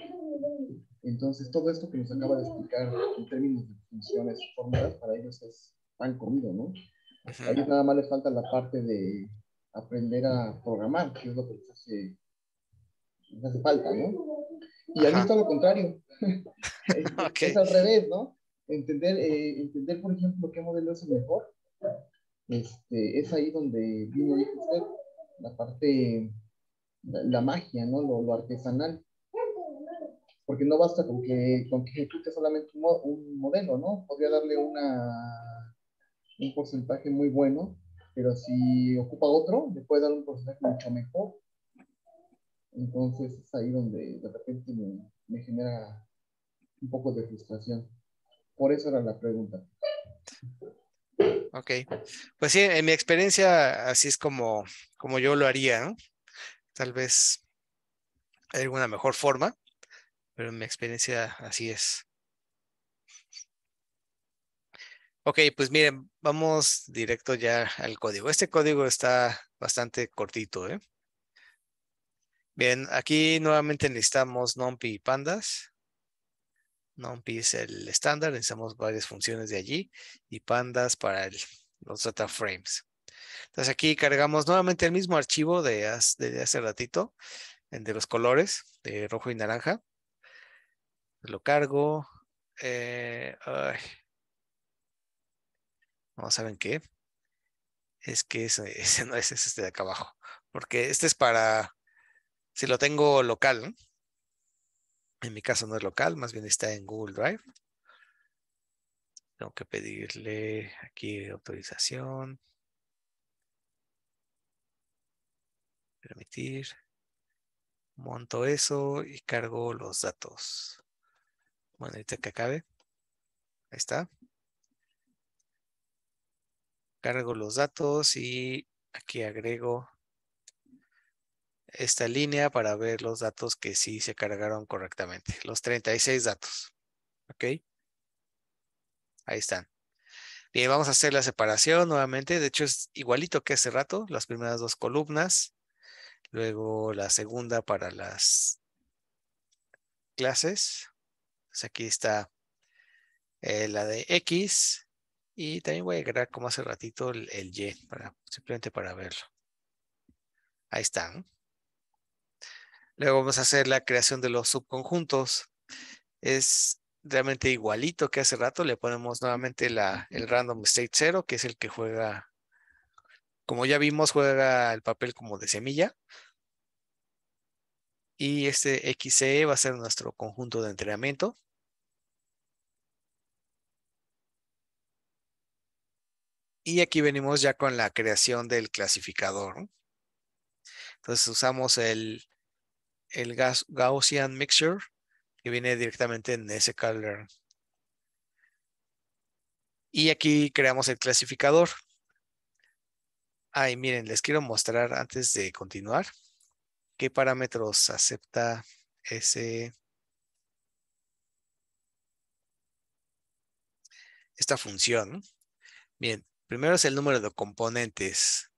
Entonces, todo esto que nos acaba de explicar en términos de funciones y fórmulas, para ellos es pan comido, ¿no? Ujú. A ellos nada más les falta la parte de aprender a programar, que es lo que les hace falta, ¿no? Y a mí es Ajá. todo lo contrario. Ok. Es al revés, ¿no? Entender, por ejemplo, qué modelo es el mejor. Es ahí donde vino, dijo usted, la parte, la magia, ¿no? Lo artesanal. Porque no basta con que ejecute solamente un modelo, ¿no? Podría darle un porcentaje muy bueno, pero si ocupa otro, le puede dar un porcentaje mucho mejor. Entonces es ahí donde de repente me genera un poco de frustración. Por eso era la pregunta. Ok. Pues sí, en mi experiencia así es como yo lo haría, ¿no? Tal vez hay alguna mejor forma, pero en mi experiencia así es. Ok, pues miren, vamos directo ya al código. Este código está bastante cortito, ¿eh? Bien, aquí nuevamente necesitamos NumPy y pandas. NumPy es el estándar, necesitamos varias funciones de allí y pandas para los data frames. Entonces aquí cargamos nuevamente el mismo archivo de hace ratito, el de los colores, de rojo y naranja. Lo cargo. No, ¿saben qué? Es que ese no es este de acá abajo. Porque este es para, si lo tengo local, ¿no? En mi caso no es local, más bien está en Google Drive. Tengo que pedirle aquí autorización. Permitir. Monto eso y cargo los datos. Bueno, ahorita que acabe. Ahí está. Cargo los datos y aquí agrego esta línea para ver los datos que sí se cargaron correctamente. Los 36 datos. ¿Ok? Ahí están. Bien, vamos a hacer la separación nuevamente. De hecho, es igualito que hace rato. Las primeras dos columnas. Luego la segunda para las clases. Pues aquí está la de X. Y también voy a agregar como hace ratito el Y. Simplemente para verlo. Ahí están. Luego vamos a hacer la creación de los subconjuntos. Es realmente igualito que hace rato. Le ponemos nuevamente el random state 0, que es el que juega, como ya vimos, juega el papel como de semilla. Y este XCE va a ser nuestro conjunto de entrenamiento. Y aquí venimos ya con la creación del clasificador, ¿no? Entonces usamos el Gaussian Mixture, que viene directamente en sklearn. Y aquí creamos el clasificador. Y miren, les quiero mostrar antes de continuar qué parámetros acepta esta función. Bien, primero es el número de componentes.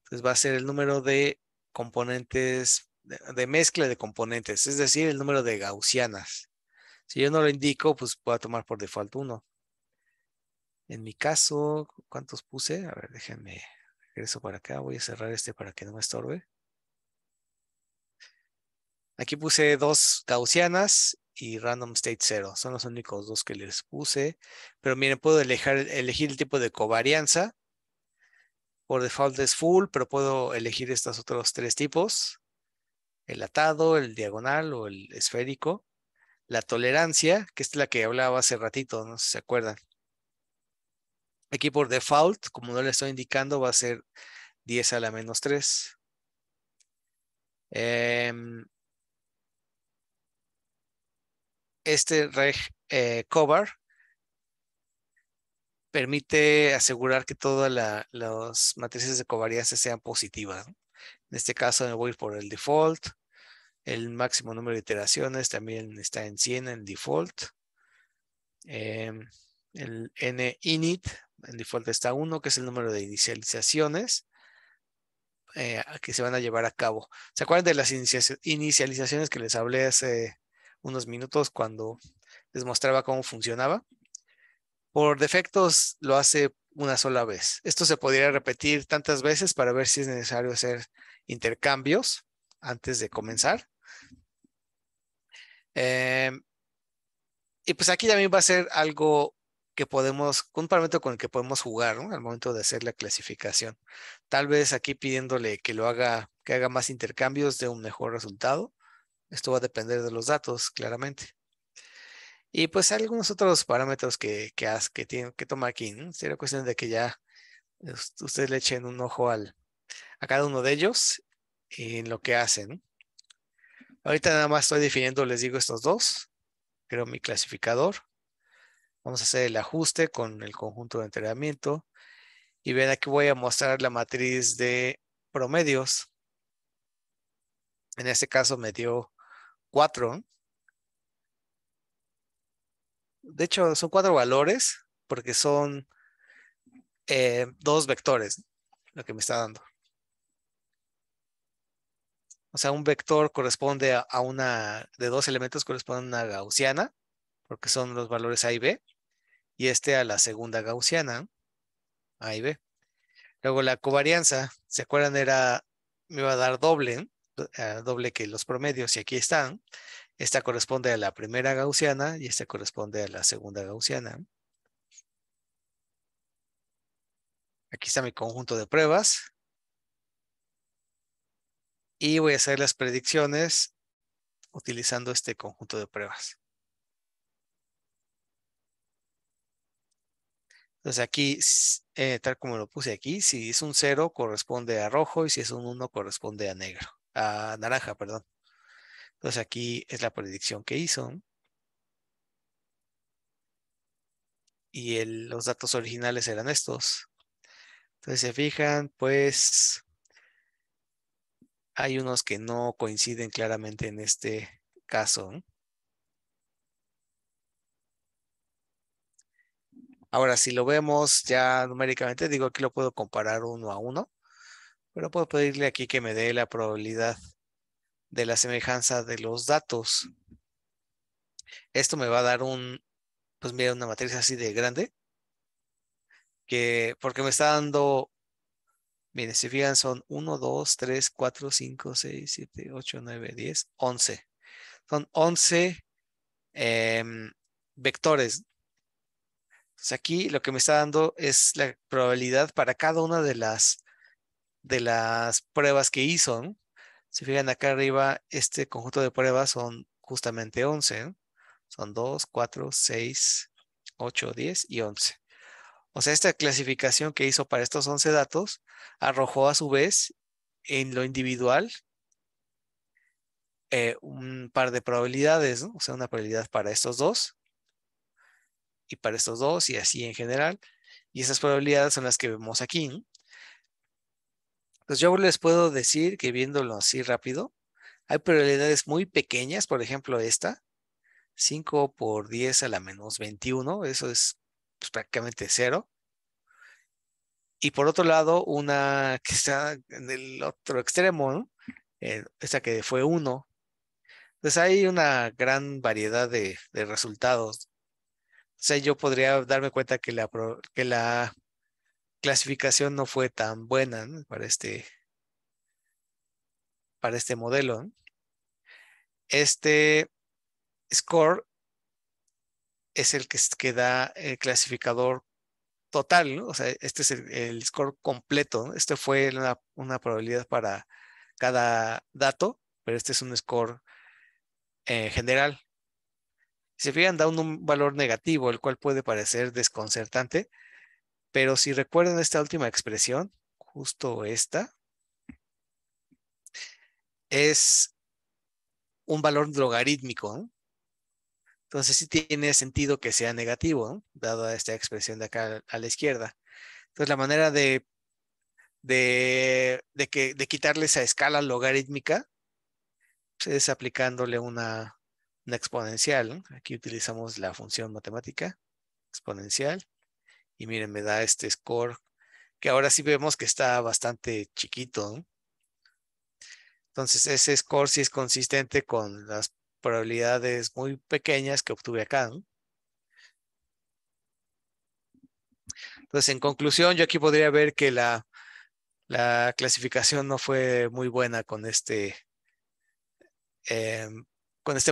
Entonces va a ser el número de componentes, de mezcla de componentes, es decir, el número de gaussianas. Si yo no lo indico, pues voy a tomar por default 1. En mi caso, ¿cuántos puse? A ver, déjenme regreso para acá. Voy a cerrar este para que no me estorbe. Aquí puse 2 gaussianas y random state 0. Son los únicos dos que les puse. Pero miren, puedo elegir el tipo de covarianza. Por default es full, pero puedo elegir estos otros 3 tipos. El atado, el diagonal o el esférico. La tolerancia, que es la que hablaba hace ratito, no sé si se acuerdan. Aquí por default, como no le estoy indicando, va a ser 10 a la menos 3. Este reg covar permite asegurar que todas las matrices de covarianza sean positivas, ¿no? En este caso me voy a ir por el default. El máximo número de iteraciones también está en 100 en default. El ninit, en default está 1, que es el número de inicializaciones que se van a llevar a cabo. ¿Se acuerdan de las inicializaciones que les hablé hace unos minutos cuando les mostraba cómo funcionaba? Por defectos lo hace una sola vez. Esto se podría repetir tantas veces para ver si es necesario hacer intercambios antes de comenzar. Y pues aquí también va a ser algo que podemos, un parámetro con el que podemos jugar, ¿no? Al momento de hacer la clasificación. Tal vez aquí pidiéndole que haga más intercambios de un mejor resultado. Esto va a depender de los datos, claramente. Y pues hay algunos otros parámetros que tienen que tomar aquí, ¿no? Sería cuestión de que ya ustedes le echen un ojo a cada uno de ellos y en lo que hacen, ¿no? Ahorita nada más estoy definiendo, les digo, estos dos. Creo mi clasificador. Vamos a hacer el ajuste con el conjunto de entrenamiento. Y ven, aquí voy a mostrar la matriz de promedios. En este caso me dio 4. De hecho, son 4 valores porque son 2 vectores lo que me está dando. O sea, un vector corresponde a una de 2 elementos, corresponde a una gaussiana, porque son los valores A y B, y este a la segunda gaussiana, A y B. Luego la covarianza, ¿se acuerdan? Me iba a dar doble, doble que los promedios, y aquí están. Esta corresponde a la primera gaussiana y esta corresponde a la segunda gaussiana. Aquí está mi conjunto de pruebas. Y voy a hacer las predicciones utilizando este conjunto de pruebas. Entonces aquí, tal como lo puse aquí, si es un 0 corresponde a rojo y si es un 1 corresponde a negro, a naranja, perdón. Entonces aquí es la predicción que hizo. Y los datos originales eran estos. Entonces se fijan, pues hay unos que no coinciden claramente en este caso, ¿no? Ahora, si lo vemos ya numéricamente, digo que lo puedo comparar 1 a 1, pero puedo pedirle aquí que me dé la probabilidad de la semejanza de los datos. Esto me va a dar pues mira, una matriz así de grande, porque me está dando, miren, si fijan, son 1, 2, 3, 4, 5, 6, 7, 8, 9, 10, 11. Son 11 vectores. Entonces aquí lo que me está dando es la probabilidad para cada una de las pruebas que hizo, ¿no? Si fijan acá arriba, este conjunto de pruebas son justamente 11, ¿no? Son 2, 4, 6, 8, 10 y 11. O sea, esta clasificación que hizo para estos 11 datos arrojó a su vez en lo individual un par de probabilidades, ¿no? O sea, una probabilidad para estos dos y para estos dos y así en general. Y esas probabilidades son las que vemos aquí, ¿no? Pues yo les puedo decir que viéndolo así rápido, hay probabilidades muy pequeñas, por ejemplo esta, 5 por 10 a la menos 21, eso es pues, prácticamente cero. Y por otro lado, una que está en el otro extremo, ¿no? Esta que fue 1. Entonces hay una gran variedad de resultados. O sea, yo podría darme cuenta que la clasificación no fue tan buena, ¿no? para este modelo, ¿no? Este score es el que da el clasificador total, ¿no? O sea, este es el score completo, ¿no? Este fue una probabilidad para cada dato, pero este es un score general. Si se fijan, da un valor negativo, el cual puede parecer desconcertante, pero si recuerdan esta última expresión, justo esta, es un valor logarítmico, ¿no? Entonces sí tiene sentido que sea negativo, ¿no? Dado esta expresión de acá a la izquierda. Entonces la manera de quitarle esa escala logarítmica pues, es aplicándole una exponencial, ¿no? Aquí utilizamos la función matemática exponencial y miren, me da este score que ahora sí vemos que está bastante chiquito, ¿no? Entonces ese score sí es consistente con las probabilidades muy pequeñas que obtuve acá, ¿no? Entonces, en conclusión, yo aquí podría ver que la clasificación no fue muy buena con este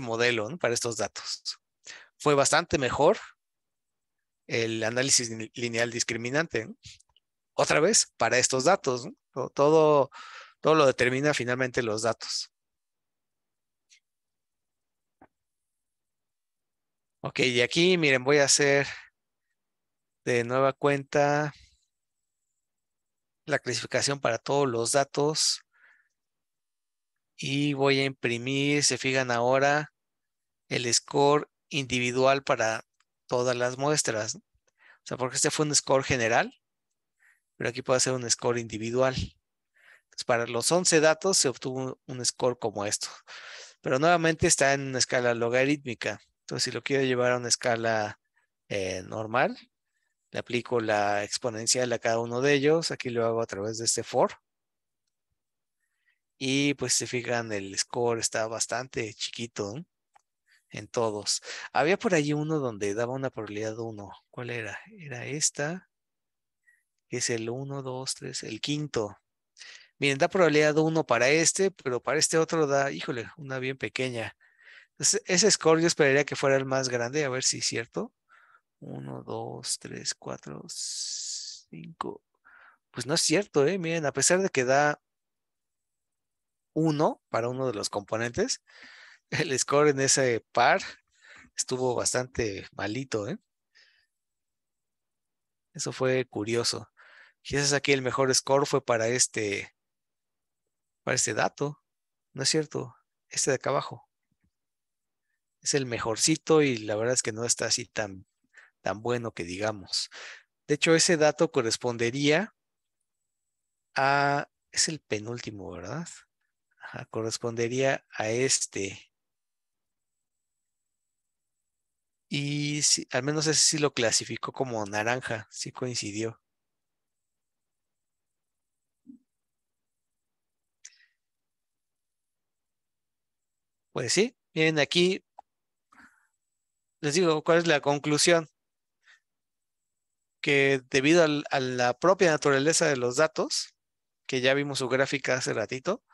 modelo, ¿no? Para estos datos. Fue bastante mejor el análisis lineal discriminante, ¿no? Otra vez, para estos datos, ¿no? Todo lo determina finalmente los datos. Ok, y aquí, miren, voy a hacer de nueva cuenta la clasificación para todos los datos y voy a imprimir, se fijan ahora, el score individual para todas las muestras, ¿no? O sea, porque este fue un score general, pero aquí puedo hacer un score individual. Entonces, para los 11 datos se obtuvo un score como esto. Pero nuevamente está en una escala logarítmica. Entonces, si lo quiero llevar a una escala normal, le aplico la exponencial a cada uno de ellos. Aquí lo hago a través de este for. Y pues se fijan, el score está bastante chiquito, ¿no? En todos. Había por allí uno donde daba una probabilidad 1. ¿Cuál era? Era esta, que es el 1, 2, 3, el quinto. Miren, da probabilidad 1 para este, pero para este otro da, híjole, una bien pequeña. Entonces, ese score yo esperaría que fuera el más grande, a ver si es cierto. 1, 2, 3, 4, 5. Pues no es cierto, ¿eh? Miren, a pesar de que da 1 para uno de los componentes, el score en ese par estuvo bastante malito, ¿eh? Eso fue curioso. Quizás aquí el mejor score fue para este dato. No es cierto. Este de acá abajo. Es el mejorcito y la verdad es que no está así tan bueno que digamos. De hecho, ese dato correspondería a... Es el penúltimo, ¿verdad? Ajá, correspondería a este. Y sí, al menos ese sí lo clasificó como naranja. Sí coincidió. Pues sí, miren aquí, les digo, ¿cuál es la conclusión? Que debido a la propia naturaleza de los datos, que ya vimos su gráfica hace ratito,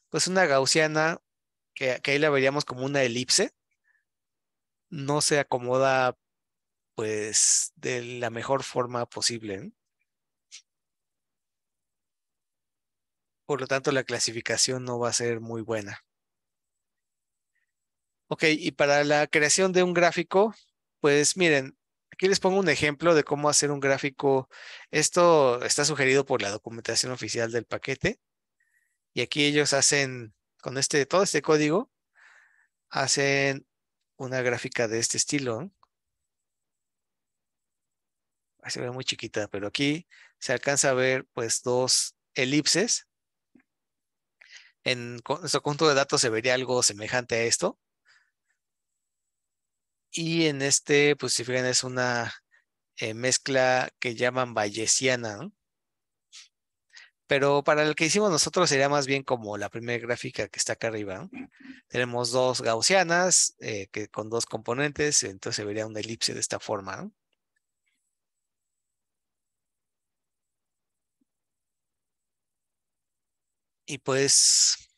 pues una gaussiana, que ahí la veríamos como una elipse, no se acomoda pues de la mejor forma posible, ¿no? Por lo tanto, la clasificación no va a ser muy buena. Ok, y para la creación de un gráfico, pues miren, aquí les pongo un ejemplo de cómo hacer un gráfico. Esto está sugerido por la documentación oficial del paquete. Y aquí ellos hacen, con todo este código, hacen una gráfica de este estilo, ¿no? Ahí se ve muy chiquita, pero aquí se alcanza a ver pues dos elipses. En nuestro conjunto de datos se vería algo semejante a esto. Y en este, pues si fijan, es una mezcla que llaman bayesiana, ¿no? Pero para el que hicimos nosotros sería más bien como la primera gráfica que está acá arriba, ¿no? Tenemos dos gaussianas que con dos componentes, entonces se vería una elipse de esta forma, ¿no? Y pues,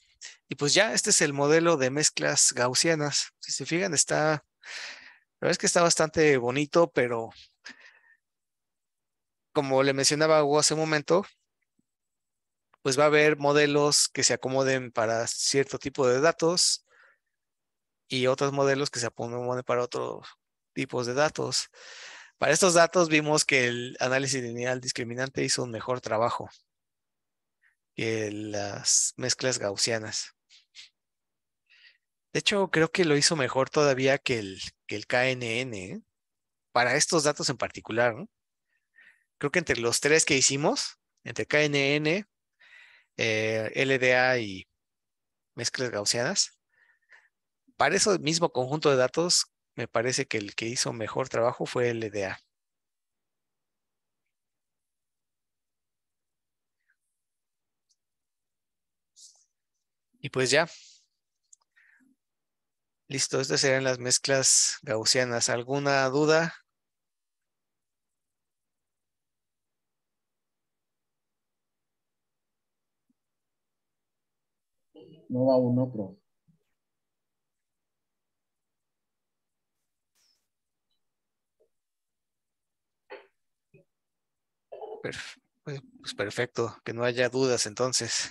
ya, este es el modelo de mezclas gaussianas. Si se fijan, la verdad es que está bastante bonito, pero como le mencionaba Hugo hace un momento, pues va a haber modelos que se acomoden para cierto tipo de datos y otros modelos que se acomoden para otros tipos de datos. Para estos datos vimos que el análisis lineal discriminante hizo un mejor trabajo que las mezclas gaussianas. De hecho, creo que lo hizo mejor todavía que el KNN, ¿eh? Para estos datos en particular, ¿no? Creo que entre los tres que hicimos, entre KNN, LDA y mezclas gaussianas, para ese mismo conjunto de datos, me parece que el que hizo mejor trabajo fue LDA. Y pues ya, listo, estas serían las mezclas gaussianas. ¿Alguna duda? No va un otro. Pues perfecto, que no haya dudas entonces.